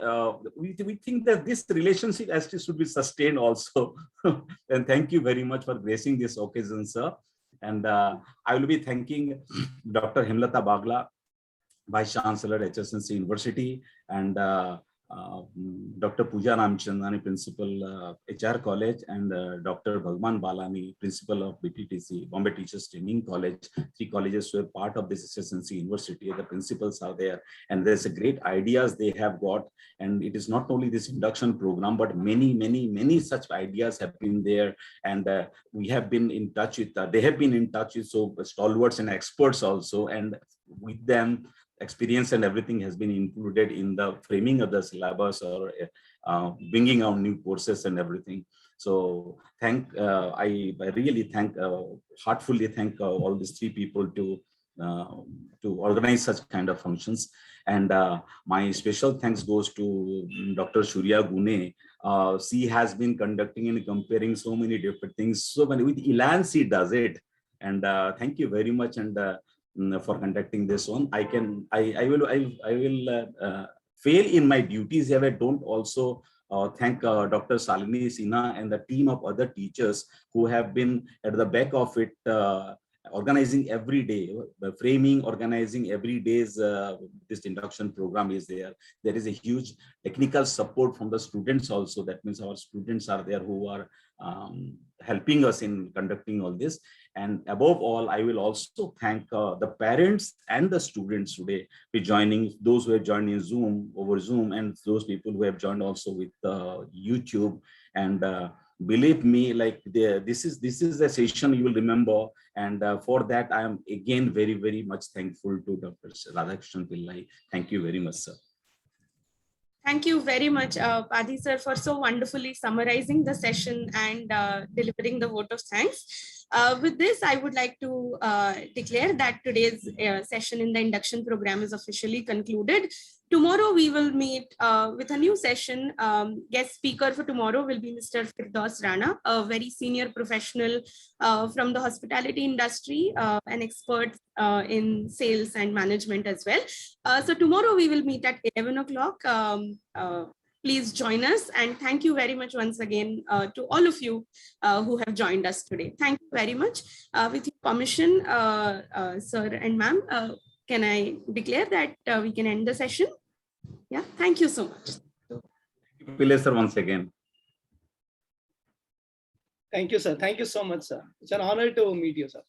D: We think that this relationship as should be sustained also. And thank you very much for gracing this occasion, sir. And I will be thanking Dr. Hemlata Bagla, Vice Chancellor, HSNC University, and Dr. Pooja Ramchandani, Principal, HR College, and Dr. Bhagwan Balani, Principal of BTTC, Bombay Teachers Training College. 3 colleges were part of this HSNC University. The principals are there, and there's a great ideas they have got. And it is not only this induction program, but many such ideas have been there. And we have been in touch with, they have been in touch with so stalwarts and experts also. And with them, experience and everything has been included in the framing of the syllabus or bringing out new courses and everything. So I really thank, heartfully thank all these 3 people to organize such kind of functions. And my special thanks goes to Dr. Surya Gune. She has been conducting and comparing so many different things. So when with Elan, she does it. And thank you very much. And for conducting this one. I will fail in my duties if I don't also thank Dr. Salini Sinha and the team of other teachers who have been at the back of it organizing every day, the framing, organizing every day's this induction program is there. There is a huge technical support from the students also. That means our students are there who are helping us in conducting all this. And above all, I will also thank the parents and the students today for joining, those who have joined in Zoom, over Zoom, and those people who have joined also with YouTube. And believe me, like this is a session you will remember. And for that, I am again very, very much thankful to Dr. Radhakrishnan Pillai. Thank you very much, sir.
A: Thank you very much, Padhi sir, for so wonderfully summarizing the session and delivering the vote of thanks. With this, I would like to declare that today's session in the induction program is officially concluded. Tomorrow, we will meet with a new session. Guest speaker for tomorrow will be Mr. Firdaus Rana, a very senior professional from the hospitality industry, an expert in sales and management as well. So tomorrow we will meet at 11 o'clock. Please join us, and thank you very much once again to all of you who have joined us today. Thank you very much. With your permission, sir and ma'am, can I declare that we can end the session? Yeah, thank you so much.
D: Thank you, Pillai sir, once again.
C: Thank you, sir. Thank you so much, sir. It's an honor to meet you, sir.